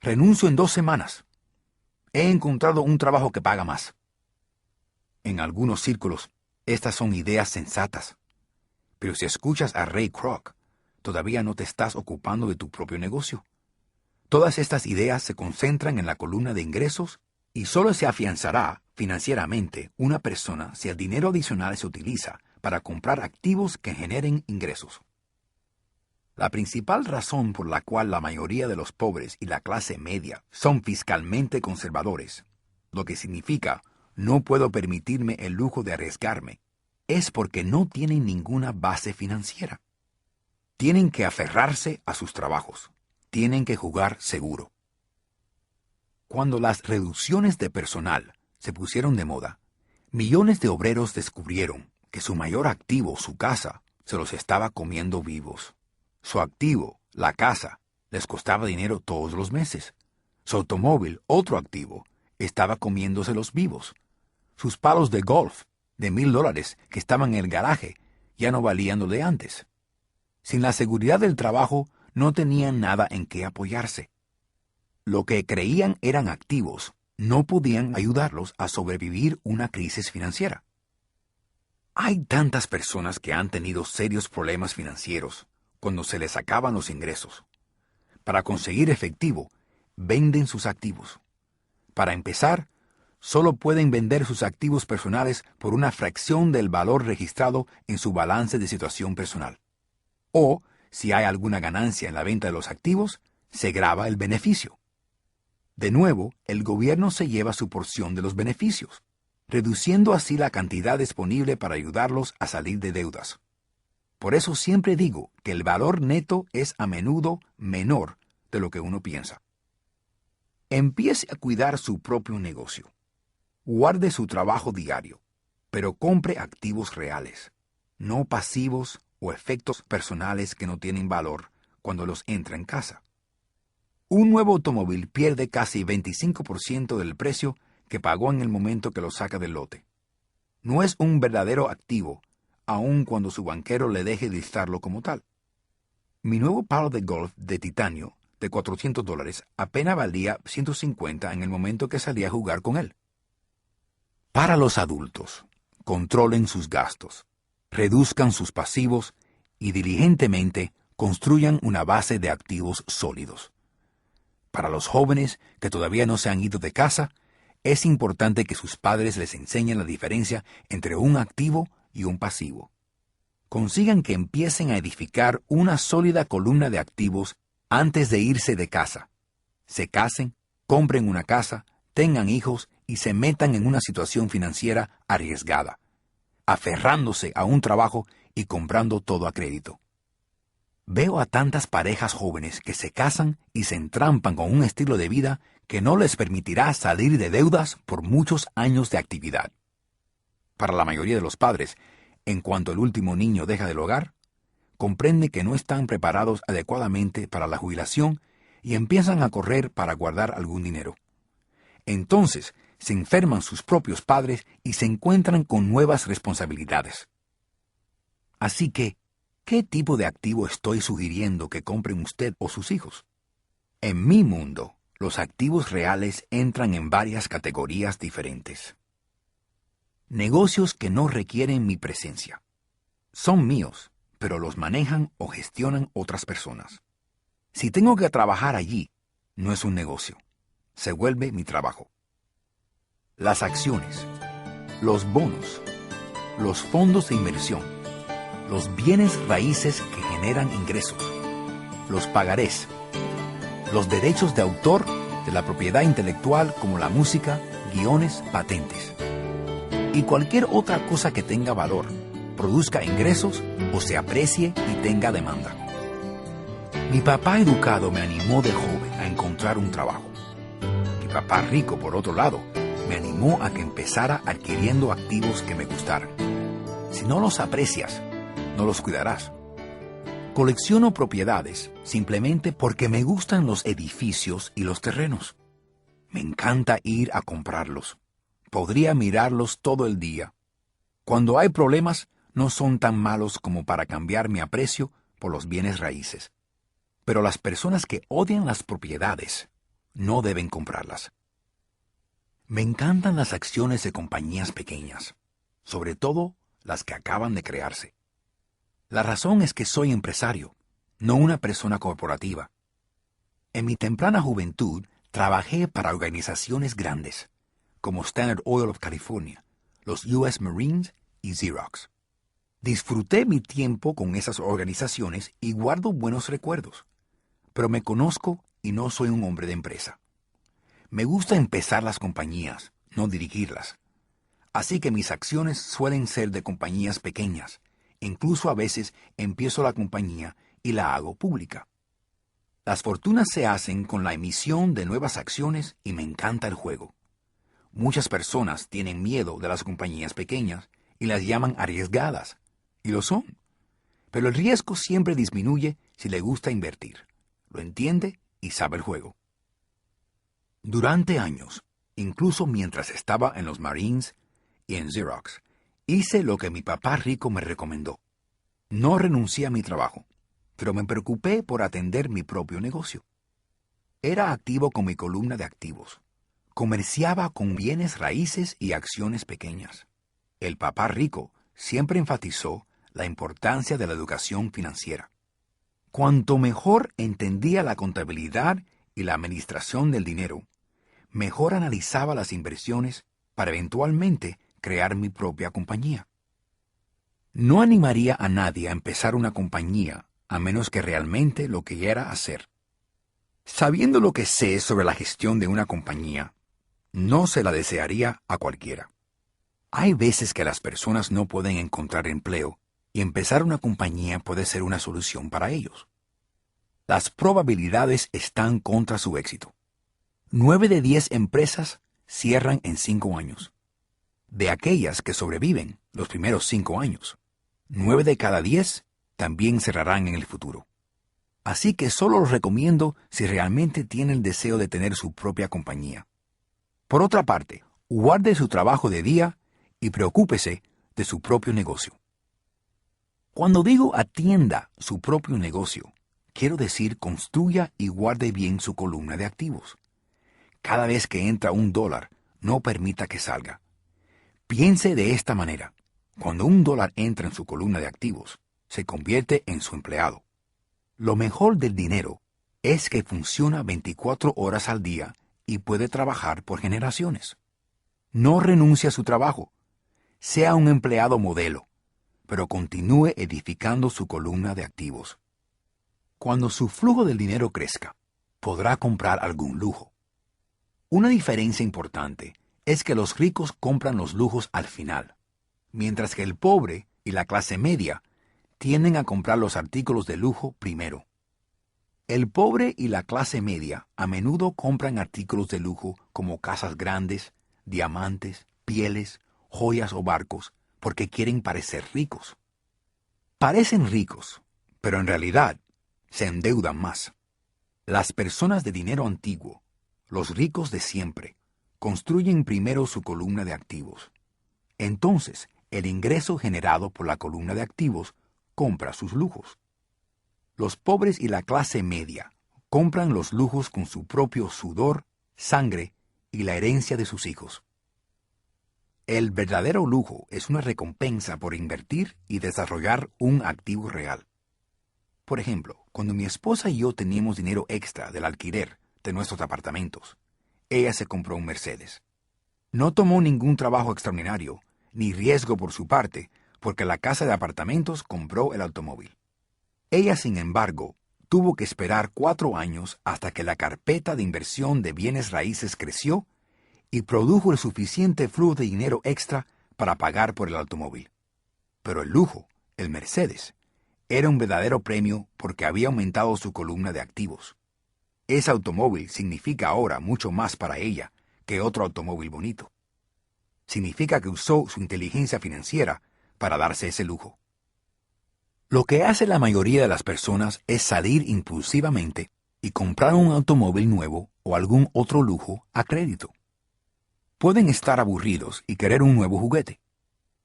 Renuncio en 2 semanas. He encontrado un trabajo que paga más. En algunos círculos, estas son ideas sensatas. Pero si escuchas a Ray Kroc, todavía no te estás ocupando de tu propio negocio. Todas estas ideas se concentran en la columna de ingresos y solo se afianzará financieramente una persona si el dinero adicional se utiliza para comprar activos que generen ingresos. La principal razón por la cual la mayoría de los pobres y la clase media son fiscalmente conservadores, lo que significa no puedo permitirme el lujo de arriesgarme, es porque no tienen ninguna base financiera. Tienen que aferrarse a sus trabajos. Tienen que jugar seguro. Cuando las reducciones de personal se pusieron de moda, millones de obreros descubrieron que su mayor activo, su casa, se los estaba comiendo vivos. Su activo, la casa, les costaba dinero todos los meses. Su automóvil, otro activo, estaba comiéndoselos vivos. Sus palos de golf, de $1,000 que estaban en el garaje, ya no valían lo de antes. Sin la seguridad del trabajo, no tenían nada en qué apoyarse. Lo que creían eran activos no podían ayudarlos a sobrevivir una crisis financiera. Hay tantas personas que han tenido serios problemas financieros cuando se les acaban los ingresos. Para conseguir efectivo, venden sus activos. Para empezar, solo pueden vender sus activos personales por una fracción del valor registrado en su balance de situación personal. O, si hay alguna ganancia en la venta de los activos, se grava el beneficio. De nuevo, el gobierno se lleva su porción de los beneficios, reduciendo así la cantidad disponible para ayudarlos a salir de deudas. Por eso siempre digo que el valor neto es a menudo menor de lo que uno piensa. Empiece a cuidar su propio negocio. Guarde su trabajo diario, pero compre activos reales, no pasivos o efectos personales que no tienen valor cuando los entra en casa. Un nuevo automóvil pierde casi 25% del precio que pagó en el momento que lo saca del lote. No es un verdadero activo, aun cuando su banquero le deje listarlo como tal. Mi nuevo palo de golf de titanio de $400 apenas valía $150 en el momento que salí a jugar con él. Para los adultos, controlen sus gastos, reduzcan sus pasivos y diligentemente construyan una base de activos sólidos. Para los jóvenes que todavía no se han ido de casa, es importante que sus padres les enseñen la diferencia entre un activo y un pasivo. Consigan que empiecen a edificar una sólida columna de activos antes de irse de casa. Se casen, compren una casa, tengan hijos y se metan en una situación financiera arriesgada, aferrándose a un trabajo y comprando todo a crédito. Veo a tantas parejas jóvenes que se casan y se entrampan con un estilo de vida que no les permitirá salir de deudas por muchos años de actividad. Para la mayoría de los padres, en cuanto el último niño deja del hogar, comprende que no están preparados adecuadamente para la jubilación y empiezan a correr para guardar algún dinero. Entonces, se enferman sus propios padres y se encuentran con nuevas responsabilidades. Así que, ¿qué tipo de activo estoy sugiriendo que compren usted o sus hijos? En mi mundo, los activos reales entran en varias categorías diferentes. Negocios que no requieren mi presencia. Son míos, pero los manejan o gestionan otras personas. Si tengo que trabajar allí, no es un negocio. Se vuelve mi trabajo. Las acciones, los bonos, los fondos de inversión, los bienes raíces que generan ingresos, los pagarés, los derechos de autor de la propiedad intelectual como la música, guiones, patentes, y cualquier otra cosa que tenga valor, produzca ingresos o se aprecie y tenga demanda. Mi papá educado me animó de joven a encontrar un trabajo. Mi papá rico, por otro lado, me animó a que empezara adquiriendo activos que me gustaran. Si no los aprecias, no los cuidarás. Colecciono propiedades simplemente porque me gustan los edificios y los terrenos. Me encanta ir a comprarlos. Podría mirarlos todo el día. Cuando hay problemas, no son tan malos como para cambiar mi aprecio por los bienes raíces. Pero las personas que odian las propiedades no deben comprarlas. Me encantan las acciones de compañías pequeñas, sobre todo las que acaban de crearse. La razón es que soy empresario, no una persona corporativa. En mi temprana juventud trabajé para organizaciones grandes, como Standard Oil of California, los U.S. Marines y Xerox. Disfruté mi tiempo con esas organizaciones y guardo buenos recuerdos, pero me conozco y no soy un hombre de empresa. Me gusta empezar las compañías, no dirigirlas. Así que mis acciones suelen ser de compañías pequeñas. Incluso a veces empiezo la compañía y la hago pública. Las fortunas se hacen con la emisión de nuevas acciones y me encanta el juego. Muchas personas tienen miedo de las compañías pequeñas y las llaman arriesgadas, y lo son. Pero el riesgo siempre disminuye si le gusta invertir, lo entiende y sabe el juego. Durante años, incluso mientras estaba en los Marines y en Xerox, hice lo que mi papá rico me recomendó. No renuncié a mi trabajo, pero me preocupé por atender mi propio negocio. Era activo con mi columna de activos. Comerciaba con bienes raíces y acciones pequeñas. El papá rico siempre enfatizó la importancia de la educación financiera. Cuanto mejor entendía la contabilidad y la administración del dinero, mejor analizaba las inversiones para eventualmente crear mi propia compañía. No animaría a nadie a empezar una compañía a menos que realmente lo quisiera hacer. Sabiendo lo que sé sobre la gestión de una compañía, no se la desearía a cualquiera. Hay veces que las personas no pueden encontrar empleo y empezar una compañía puede ser una solución para ellos. Las probabilidades están contra su éxito. 9 de 10 empresas cierran en 5 años. De aquellas que sobreviven los primeros 5 años, 9 de cada 10 también cerrarán en el futuro. Así que solo los recomiendo si realmente tienen el deseo de tener su propia compañía. Por otra parte, guarde su trabajo de día y preocúpese de su propio negocio. Cuando digo atienda su propio negocio, quiero decir construya y guarde bien su columna de activos. Cada vez que entra $1, no permita que salga. Piense de esta manera. Cuando $1 entra en su columna de activos, se convierte en su empleado. Lo mejor del dinero es que funciona 24 horas al día y puede trabajar por generaciones. No renuncie a su trabajo. Sea un empleado modelo, pero continúe edificando su columna de activos. Cuando su flujo del dinero crezca, podrá comprar algún lujo. Una diferencia importante es que los ricos compran los lujos al final, mientras que el pobre y la clase media tienden a comprar los artículos de lujo primero. El pobre y la clase media a menudo compran artículos de lujo como casas grandes, diamantes, pieles, joyas o barcos porque quieren parecer ricos. Parecen ricos, pero en realidad se endeudan más. Las personas de dinero antiguo, los ricos de siempre, construyen primero su columna de activos. Entonces, el ingreso generado por la columna de activos compra sus lujos. Los pobres y la clase media compran los lujos con su propio sudor, sangre y la herencia de sus hijos. El verdadero lujo es una recompensa por invertir y desarrollar un activo real. Por ejemplo, cuando mi esposa y yo teníamos dinero extra del alquiler de nuestros apartamentos, ella se compró un Mercedes. No tomó ningún trabajo extraordinario, ni riesgo por su parte, porque la casa de apartamentos compró el automóvil. Ella, sin embargo, tuvo que esperar 4 años hasta que la carpeta de inversión de bienes raíces creció y produjo el suficiente flujo de dinero extra para pagar por el automóvil. Pero el lujo, el Mercedes, era un verdadero premio porque había aumentado su columna de activos. Ese automóvil significa ahora mucho más para ella que otro automóvil bonito. Significa que usó su inteligencia financiera para darse ese lujo. Lo que hace la mayoría de las personas es salir impulsivamente y comprar un automóvil nuevo o algún otro lujo a crédito. Pueden estar aburridos y querer un nuevo juguete.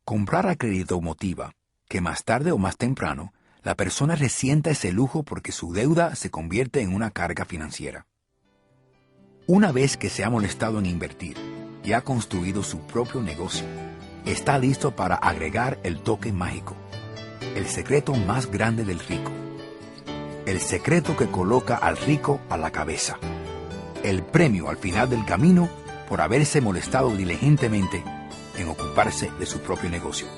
Comprar a crédito motiva que más tarde o más temprano la persona resienta ese lujo porque su deuda se convierte en una carga financiera. Una vez que se ha molestado en invertir y ha construido su propio negocio, está listo para agregar el toque mágico, el secreto más grande del rico, el secreto que coloca al rico a la cabeza, el premio al final del camino por haberse molestado diligentemente en ocuparse de su propio negocio.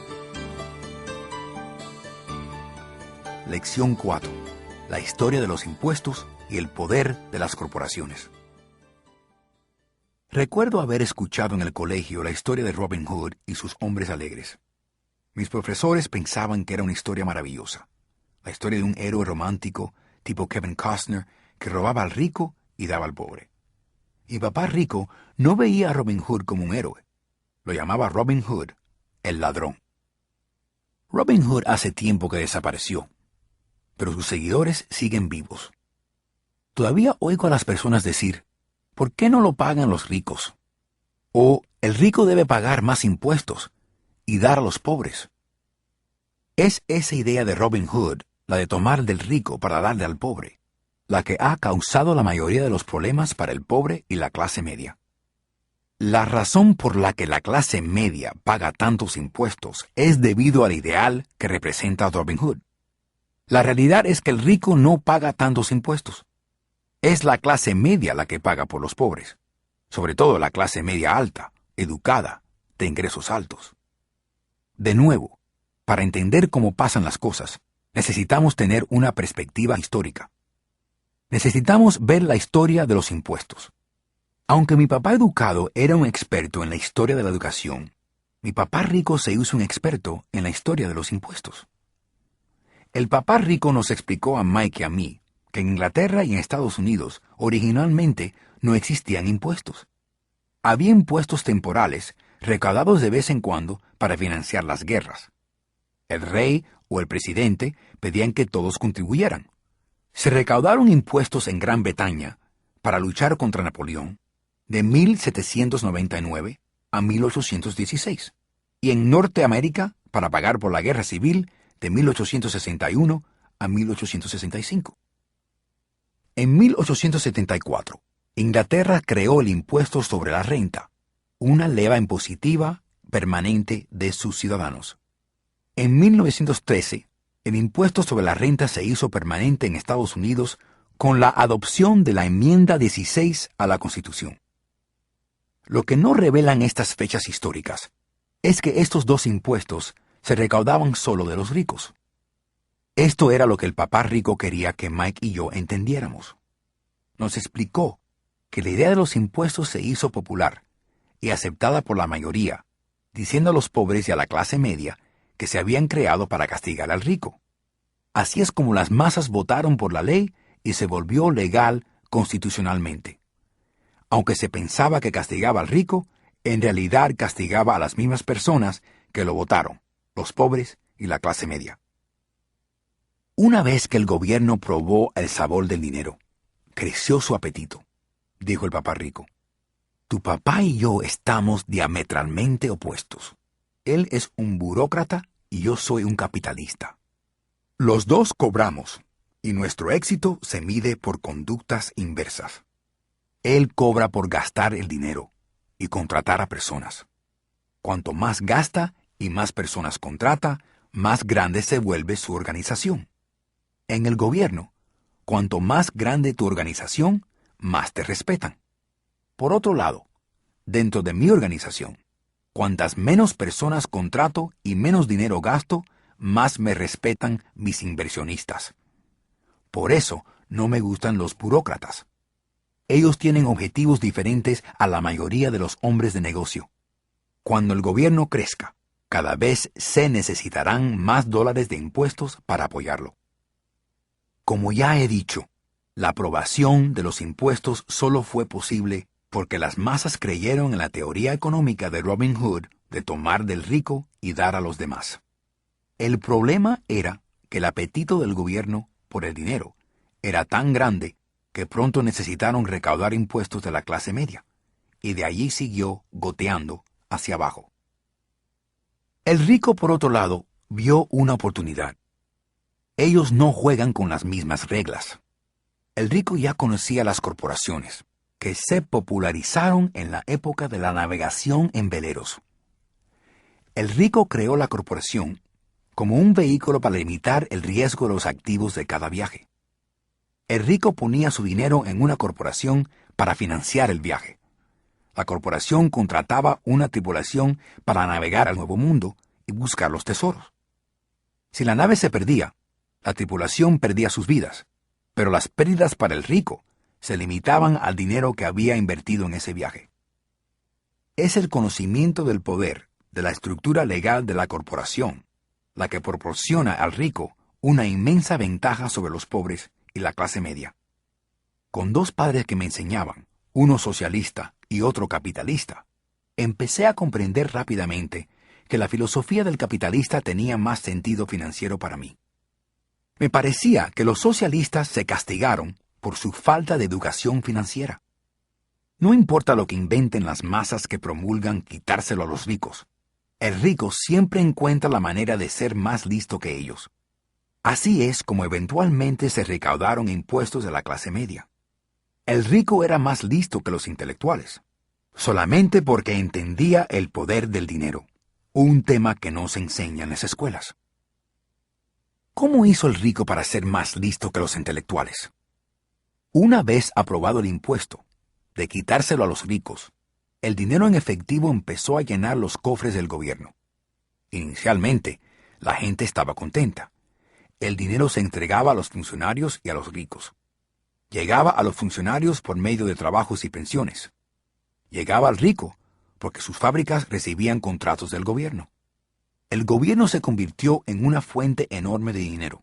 Lección 4. La historia de los impuestos y el poder de las corporaciones. Recuerdo haber escuchado en el colegio la historia de Robin Hood y sus hombres alegres. Mis profesores pensaban que era una historia maravillosa. La historia de un héroe romántico, tipo Kevin Costner, que robaba al rico y daba al pobre. Y papá rico no veía a Robin Hood como un héroe. Lo llamaba Robin Hood, el ladrón. Robin Hood hace tiempo que desapareció, pero sus seguidores siguen vivos. Todavía oigo a las personas decir, ¿por qué no lo pagan los ricos? O el rico debe pagar más impuestos y dar a los pobres. Es esa idea de Robin Hood, la de tomar del rico para darle al pobre, la que ha causado la mayoría de los problemas para el pobre y la clase media. La razón por la que la clase media paga tantos impuestos es debido al ideal que representa Robin Hood. La realidad es que el rico no paga tantos impuestos. Es la clase media la que paga por los pobres, sobre todo la clase media alta, educada, de ingresos altos. De nuevo, para entender cómo pasan las cosas, necesitamos tener una perspectiva histórica. Necesitamos ver la historia de los impuestos. Aunque mi papá educado era un experto en la historia de la educación, mi papá rico se hizo un experto en la historia de los impuestos. El papá rico nos explicó a Mike y a mí que en Inglaterra y en Estados Unidos originalmente no existían impuestos. Había impuestos temporales recaudados de vez en cuando para financiar las guerras. El rey o el presidente pedían que todos contribuyeran. Se recaudaron impuestos en Gran Bretaña para luchar contra Napoleón de 1799 a 1816 y en Norteamérica para pagar por la Guerra Civil de 1861 a 1865. En 1874, Inglaterra creó el impuesto sobre la renta, una leva impositiva permanente de sus ciudadanos. En 1913, el impuesto sobre la renta se hizo permanente en Estados Unidos con la adopción de la enmienda 16 a la Constitución. Lo que no revelan estas fechas históricas es que estos dos impuestos se recaudaban solo de los ricos. Esto era lo que el papá rico quería que Mike y yo entendiéramos. Nos explicó que la idea de los impuestos se hizo popular y aceptada por la mayoría, diciendo a los pobres y a la clase media que se habían creado para castigar al rico. Así es como las masas votaron por la ley y se volvió legal constitucionalmente. Aunque se pensaba que castigaba al rico, en realidad castigaba a las mismas personas que lo votaron, los pobres y la clase media. Una vez que el gobierno probó el sabor del dinero, creció su apetito, dijo el papá rico. Tu papá y yo estamos diametralmente opuestos. Él es un burócrata y yo soy un capitalista. Los dos cobramos, y nuestro éxito se mide por conductas inversas. Él cobra por gastar el dinero y contratar a personas. Cuanto más gasta y más personas contrata, más grande se vuelve su organización. En el gobierno, cuanto más grande tu organización, más te respetan. Por otro lado, dentro de mi organización, cuantas menos personas contrato y menos dinero gasto, más me respetan mis inversionistas. Por eso no me gustan los burócratas. Ellos tienen objetivos diferentes a la mayoría de los hombres de negocio. Cuando el gobierno crezca, cada vez se necesitarán más dólares de impuestos para apoyarlo. Como ya he dicho, la aprobación de los impuestos solo fue posible porque las masas creyeron en la teoría económica de Robin Hood de tomar del rico y dar a los demás. El problema era que el apetito del gobierno por el dinero era tan grande que pronto necesitaron recaudar impuestos de la clase media, y de allí siguió goteando hacia abajo. El rico, por otro lado, vio una oportunidad. Ellos no juegan con las mismas reglas. El rico ya conocía las corporaciones, que se popularizaron en la época de la navegación en veleros. El rico creó la corporación como un vehículo para limitar el riesgo de los activos de cada viaje. El rico ponía su dinero en una corporación para financiar el viaje. La corporación contrataba una tripulación para navegar al Nuevo Mundo y buscar los tesoros. Si la nave se perdía, la tripulación perdía sus vidas, pero las pérdidas para el rico se limitaban al dinero que había invertido en ese viaje. Es el conocimiento del poder de la estructura legal de la corporación la que proporciona al rico una inmensa ventaja sobre los pobres y la clase media. Con dos padres que me enseñaban, uno socialista y otro capitalista, empecé a comprender rápidamente que la filosofía del capitalista tenía más sentido financiero para mí. Me parecía que los socialistas se castigaron por su falta de educación financiera. No importa lo que inventen las masas que promulgan quitárselo a los ricos, el rico siempre encuentra la manera de ser más listo que ellos. Así es como eventualmente se recaudaron impuestos de la clase media. El rico era más listo que los intelectuales, solamente porque entendía el poder del dinero, un tema que no se enseña en las escuelas. ¿Cómo hizo el rico para ser más listo que los intelectuales? Una vez aprobado el impuesto de quitárselo a los ricos, el dinero en efectivo empezó a llenar los cofres del gobierno. Inicialmente, la gente estaba contenta. El dinero se entregaba a los funcionarios y a los ricos. Llegaba a los funcionarios por medio de trabajos y pensiones. Llegaba al rico porque sus fábricas recibían contratos del gobierno. El gobierno se convirtió en una fuente enorme de dinero.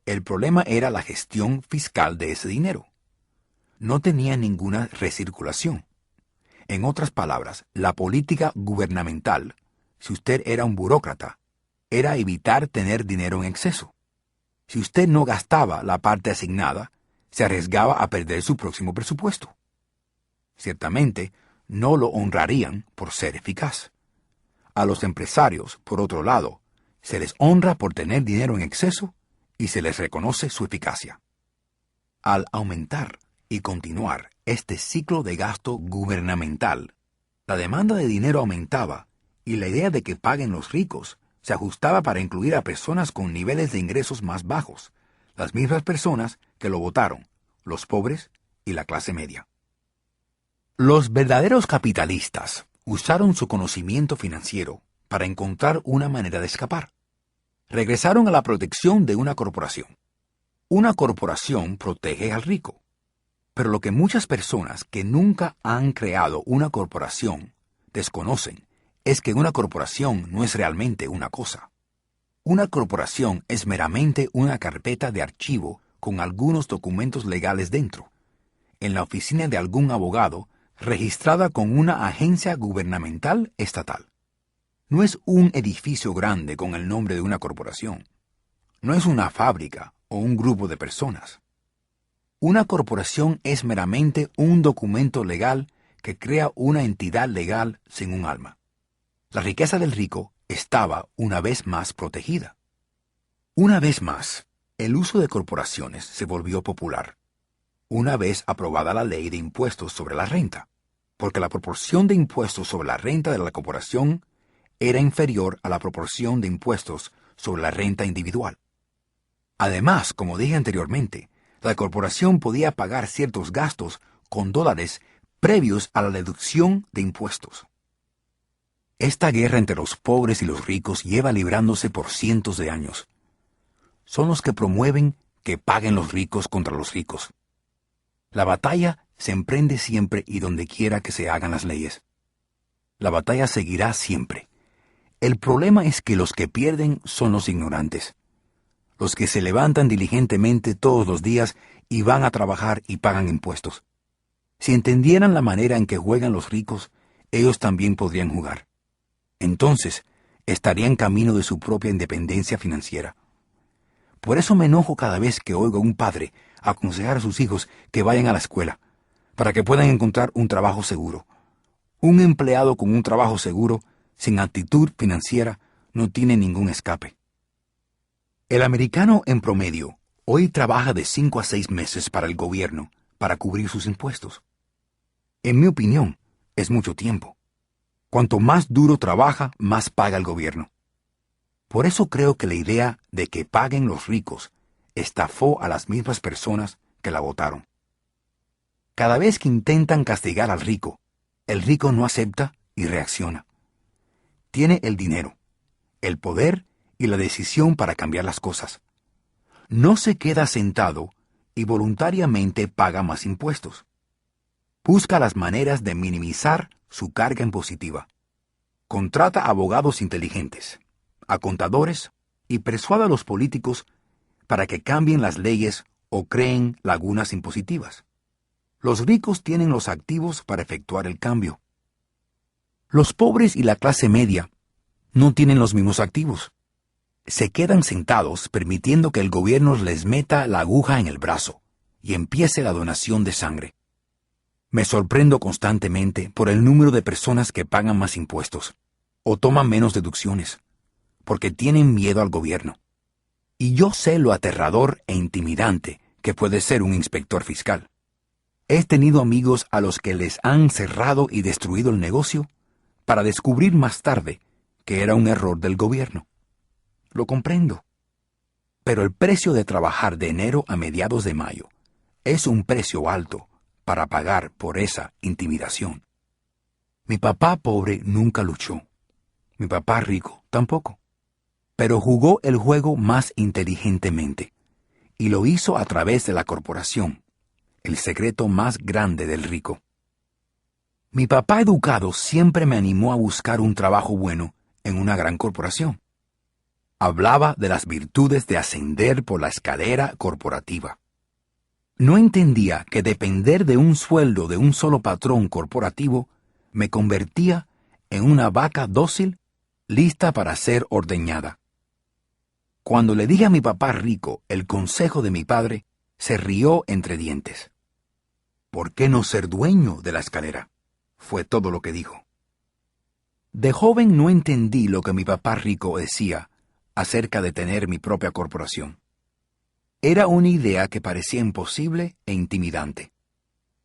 El problema era la gestión fiscal de ese dinero. No tenía ninguna recirculación. En otras palabras, la política gubernamental, si usted era un burócrata, era evitar tener dinero en exceso. Si usted no gastaba la parte asignada, se arriesgaba a perder su próximo presupuesto. Ciertamente, no lo honrarían por ser eficaz. A los empresarios, por otro lado, se les honra por tener dinero en exceso y se les reconoce su eficacia. Al aumentar y continuar este ciclo de gasto gubernamental, la demanda de dinero aumentaba y la idea de que paguen los ricos se ajustaba para incluir a personas con niveles de ingresos más bajos, las mismas personas que lo votaron, los pobres y la clase media. Los verdaderos capitalistas usaron su conocimiento financiero para encontrar una manera de escapar. Regresaron a la protección de una corporación. Una corporación protege al rico. Pero lo que muchas personas que nunca han creado una corporación desconocen es que una corporación no es realmente una cosa. Una corporación es meramente una carpeta de archivo con algunos documentos legales dentro, en la oficina de algún abogado, registrada con una agencia gubernamental estatal. No es un edificio grande con el nombre de una corporación. No es una fábrica o un grupo de personas. Una corporación es meramente un documento legal que crea una entidad legal sin un alma. La riqueza del rico estaba una vez más protegida. Una vez más, el uso de corporaciones se volvió popular, una vez aprobada la ley de impuestos sobre la renta, porque la proporción de impuestos sobre la renta de la corporación era inferior a la proporción de impuestos sobre la renta individual. Además, como dije anteriormente, la corporación podía pagar ciertos gastos con dólares previos a la deducción de impuestos. Esta guerra entre los pobres y los ricos lleva librándose por cientos de años. Son los que promueven que paguen los ricos contra los ricos. La batalla se emprende siempre y donde quiera que se hagan las leyes. La batalla seguirá siempre. El problema es que los que pierden son los ignorantes, los que se levantan diligentemente todos los días y van a trabajar y pagan impuestos. Si entendieran la manera en que juegan los ricos, ellos también podrían jugar. Entonces, estarían camino de su propia independencia financiera. Por eso me enojo cada vez que oigo a un padre aconsejar a sus hijos que vayan a la escuela, para que puedan encontrar un trabajo seguro. Un empleado con un trabajo seguro, sin actitud financiera, no tiene ningún escape. El americano en promedio hoy trabaja de 5 a 6 meses para el gobierno para cubrir sus impuestos. En mi opinión, es mucho tiempo. Cuanto más duro trabaja, más paga el gobierno. Por eso creo que la idea de que paguen los ricos estafó a las mismas personas que la votaron. Cada vez que intentan castigar al rico, el rico no acepta y reacciona. Tiene el dinero, el poder y la decisión para cambiar las cosas. No se queda sentado y voluntariamente paga más impuestos. Busca las maneras de minimizar su carga impositiva. Contrata abogados inteligentes, a contadores y persuade a los políticos para que cambien las leyes o creen lagunas impositivas. Los ricos tienen los activos para efectuar el cambio. Los pobres y la clase media no tienen los mismos activos. Se quedan sentados permitiendo que el gobierno les meta la aguja en el brazo y empiece la donación de sangre. Me sorprendo constantemente por el número de personas que pagan más impuestos o toman menos deducciones, porque tienen miedo al gobierno. Y yo sé lo aterrador e intimidante que puede ser un inspector fiscal. He tenido amigos a los que les han cerrado y destruido el negocio para descubrir más tarde que era un error del gobierno. Lo comprendo. Pero el precio de trabajar de enero a mediados de mayo es un precio alto para pagar por esa intimidación. Mi papá pobre nunca luchó. Mi papá rico tampoco. Pero jugó el juego más inteligentemente, y lo hizo a través de la corporación, el secreto más grande del rico. Mi papá educado siempre me animó a buscar un trabajo bueno en una gran corporación. Hablaba de las virtudes de ascender por la escalera corporativa. No entendía que depender de un sueldo de un solo patrón corporativo me convertía en una vaca dócil lista para ser ordeñada. Cuando le dije a mi papá rico el consejo de mi padre, se rió entre dientes. ¿Por qué no ser dueño de la escalera? Fue todo lo que dijo. De joven no entendí lo que mi papá rico decía acerca de tener mi propia corporación. Era una idea que parecía imposible e intimidante.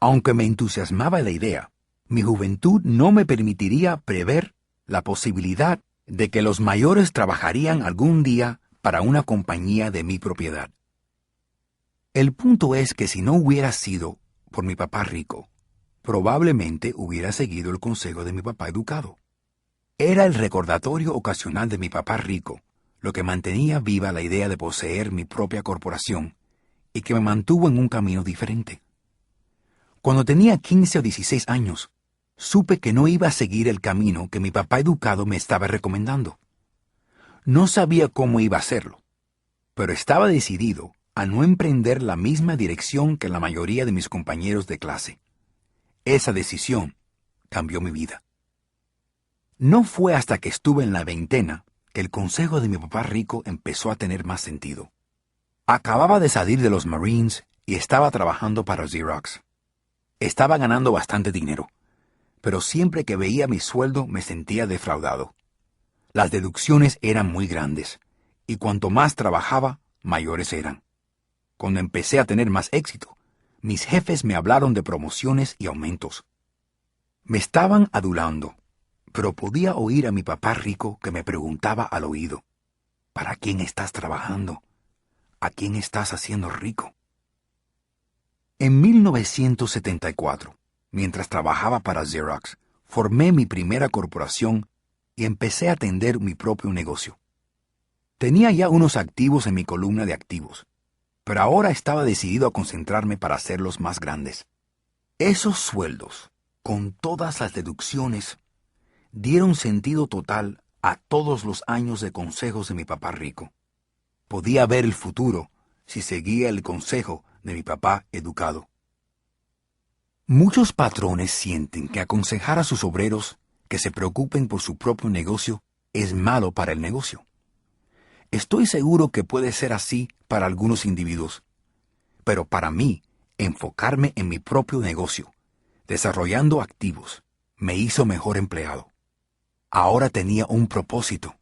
Aunque me entusiasmaba la idea, mi juventud no me permitiría prever la posibilidad de que los mayores trabajarían algún día para una compañía de mi propiedad. El punto es que si no hubiera sido por mi papá rico, probablemente hubiera seguido el consejo de mi papá educado. Era el recordatorio ocasional de mi papá rico lo que mantenía viva la idea de poseer mi propia corporación y que me mantuvo en un camino diferente. Cuando tenía 15 o 16 años, supe que no iba a seguir el camino que mi papá educado me estaba recomendando. No sabía cómo iba a hacerlo, pero estaba decidido a no emprender la misma dirección que la mayoría de mis compañeros de clase. Esa decisión cambió mi vida. No fue hasta que estuve en la veintena que el consejo de mi papá rico empezó a tener más sentido. Acababa de salir de los Marines y estaba trabajando para Xerox. Estaba ganando bastante dinero, pero siempre que veía mi sueldo me sentía defraudado. Las deducciones eran muy grandes, y cuanto más trabajaba, mayores eran. Cuando empecé a tener más éxito, mis jefes me hablaron de promociones y aumentos. Me estaban adulando, pero podía oír a mi papá rico que me preguntaba al oído, ¿para quién estás trabajando? ¿A quién estás haciendo rico? En 1974, mientras trabajaba para Xerox, formé mi primera corporación y empecé a atender mi propio negocio. Tenía ya unos activos en mi columna de activos, pero ahora estaba decidido a concentrarme para hacerlos más grandes. Esos sueldos, con todas las deducciones, dieron sentido total a todos los años de consejos de mi papá rico. Podía ver el futuro si seguía el consejo de mi papá educado. Muchos patrones sienten que aconsejar a sus obreros que se preocupen por su propio negocio es malo para el negocio. Estoy seguro que puede ser así para algunos individuos, pero para mí, enfocarme en mi propio negocio, desarrollando activos, me hizo mejor empleado. Ahora tenía un propósito.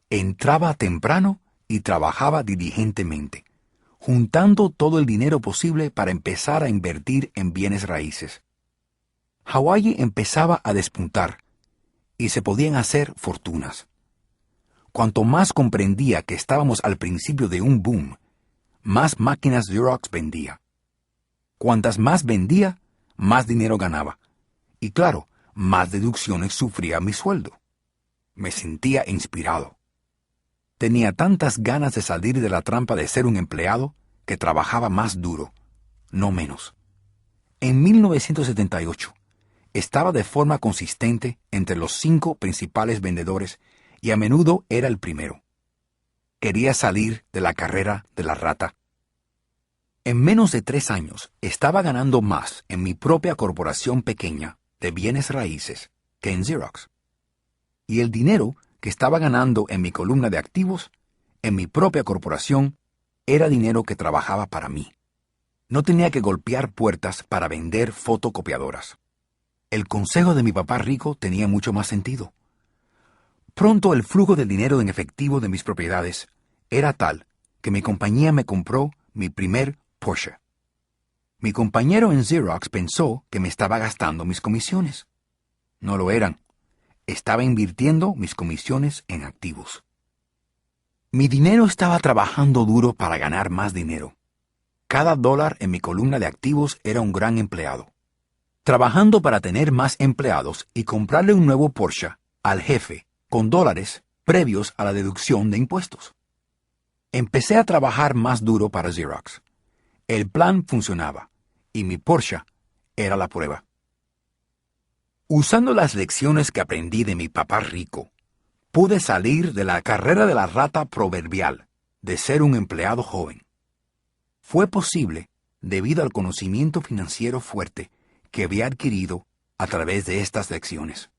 Entraba temprano y trabajaba diligentemente, juntando todo el dinero posible para empezar a invertir en bienes raíces. Hawái empezaba a despuntar y se podían hacer fortunas. Cuanto más comprendía que estábamos al principio de un boom, más máquinas Xerox vendía. Cuantas más vendía, más dinero ganaba. Y claro, más deducciones sufría mi sueldo. Me sentía inspirado. Tenía tantas ganas de salir de la trampa de ser un empleado que trabajaba más duro, no menos. En 1978, estaba de forma consistente entre los 5 principales vendedores y a menudo era el primero. Quería salir de la carrera de la rata. En menos de 3 años, estaba ganando más en mi propia corporación pequeña de bienes raíces que en Xerox. Y el dinero que estaba ganando en mi columna de activos, en mi propia corporación, era dinero que trabajaba para mí. No tenía que golpear puertas para vender fotocopiadoras. El consejo de mi papá rico tenía mucho más sentido. Pronto el flujo del dinero en efectivo de mis propiedades era tal que mi compañía me compró mi primer Porsche. Mi compañero en Xerox pensó que me estaba gastando mis comisiones. No lo eran. Estaba invirtiendo mis comisiones en activos. Mi dinero estaba trabajando duro para ganar más dinero. Cada dólar en mi columna de activos era un gran empleado. Trabajando para tener más empleados y comprarle un nuevo Porsche al jefe con dólares previos a la deducción de impuestos. Empecé a trabajar más duro para Xerox. El plan funcionaba y mi Porsche era la prueba. Usando las lecciones que aprendí de mi papá rico, pude salir de la carrera de la rata proverbial de ser un empleado joven. Fue posible debido al conocimiento financiero fuerte que había adquirido a través de estas lecciones.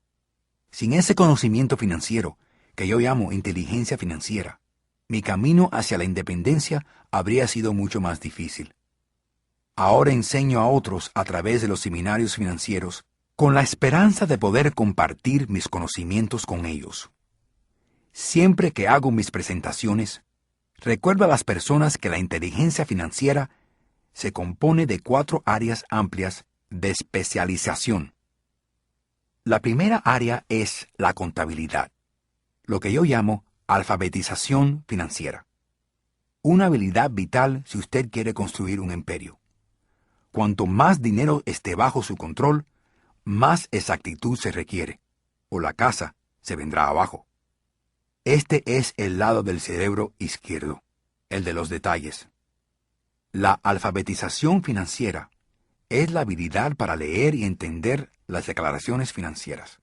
Sin ese conocimiento financiero, que yo llamo inteligencia financiera, mi camino hacia la independencia habría sido mucho más difícil. Ahora enseño a otros a través de los seminarios financieros con la esperanza de poder compartir mis conocimientos con ellos. Siempre que hago mis presentaciones, recuerdo a las personas que la inteligencia financiera se compone de 4 áreas amplias de especialización. La primera área es la contabilidad, lo que yo llamo alfabetización financiera. Una habilidad vital si usted quiere construir un imperio. Cuanto más dinero esté bajo su control, más exactitud se requiere, o la casa se vendrá abajo. Este es el lado del cerebro izquierdo, el de los detalles. La alfabetización financiera es la habilidad para leer y entender las declaraciones financieras.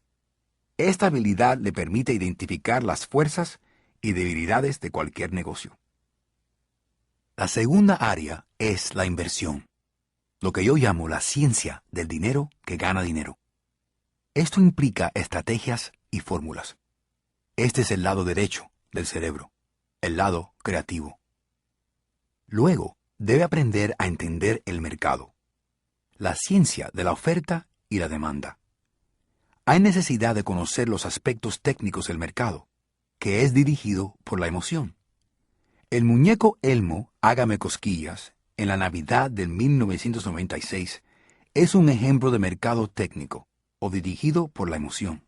Esta habilidad le permite identificar las fuerzas y debilidades de cualquier negocio. La segunda área es la inversión, lo que yo llamo la ciencia del dinero que gana dinero. Esto implica estrategias y fórmulas. Este es el lado derecho del cerebro, el lado creativo. Luego, debe aprender a entender el mercado, la ciencia de la oferta y la demanda. Hay necesidad de conocer los aspectos técnicos del mercado, que es dirigido por la emoción. El muñeco Elmo, Hágame Cosquillas, en la Navidad del 1996, es un ejemplo de mercado técnico o dirigido por la emoción.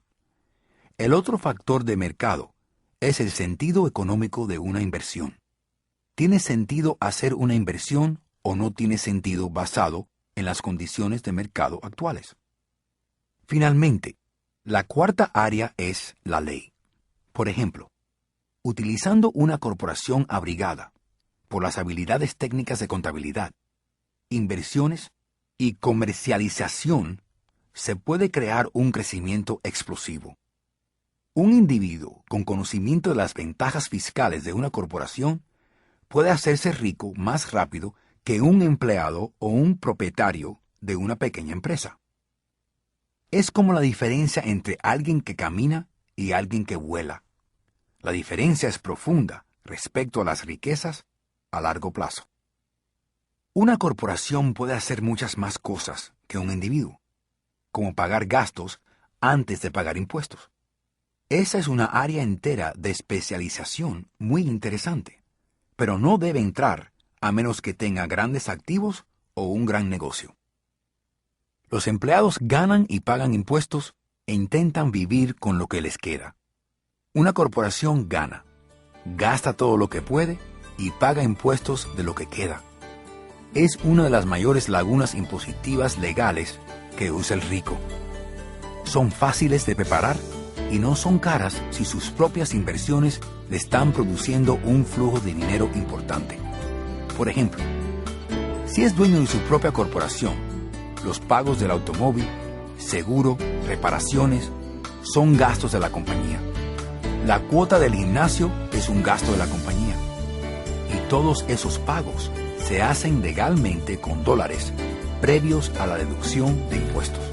El otro factor de mercado es el sentido económico de una inversión. ¿Tiene sentido hacer una inversión o no tiene sentido basado en las condiciones de mercado actuales? Finalmente, la cuarta área es la ley. Por ejemplo, utilizando una corporación abrigada por las habilidades técnicas de contabilidad, inversiones y comercialización, se puede crear un crecimiento explosivo. Un individuo con conocimiento de las ventajas fiscales de una corporación puede hacerse rico más rápido que un empleado o un propietario de una pequeña empresa. Es como la diferencia entre alguien que camina y alguien que vuela. La diferencia es profunda respecto a las riquezas a largo plazo. Una corporación puede hacer muchas más cosas que un individuo, como pagar gastos antes de pagar impuestos. Esa es una área entera de especialización muy interesante, pero no debe entrar a menos que tenga grandes activos o un gran negocio. Los empleados ganan y pagan impuestos e intentan vivir con lo que les queda. Una corporación gana, gasta todo lo que puede y paga impuestos de lo que queda. Es una de las mayores lagunas impositivas legales que usa el rico. Son fáciles de preparar y no son caras si sus propias inversiones le están produciendo un flujo de dinero importante. Por ejemplo, si es dueño de su propia corporación, los pagos del automóvil, seguro, reparaciones, son gastos de la compañía. La cuota del gimnasio es un gasto de la compañía. Y todos esos pagos se hacen legalmente con dólares previos a la deducción de impuestos.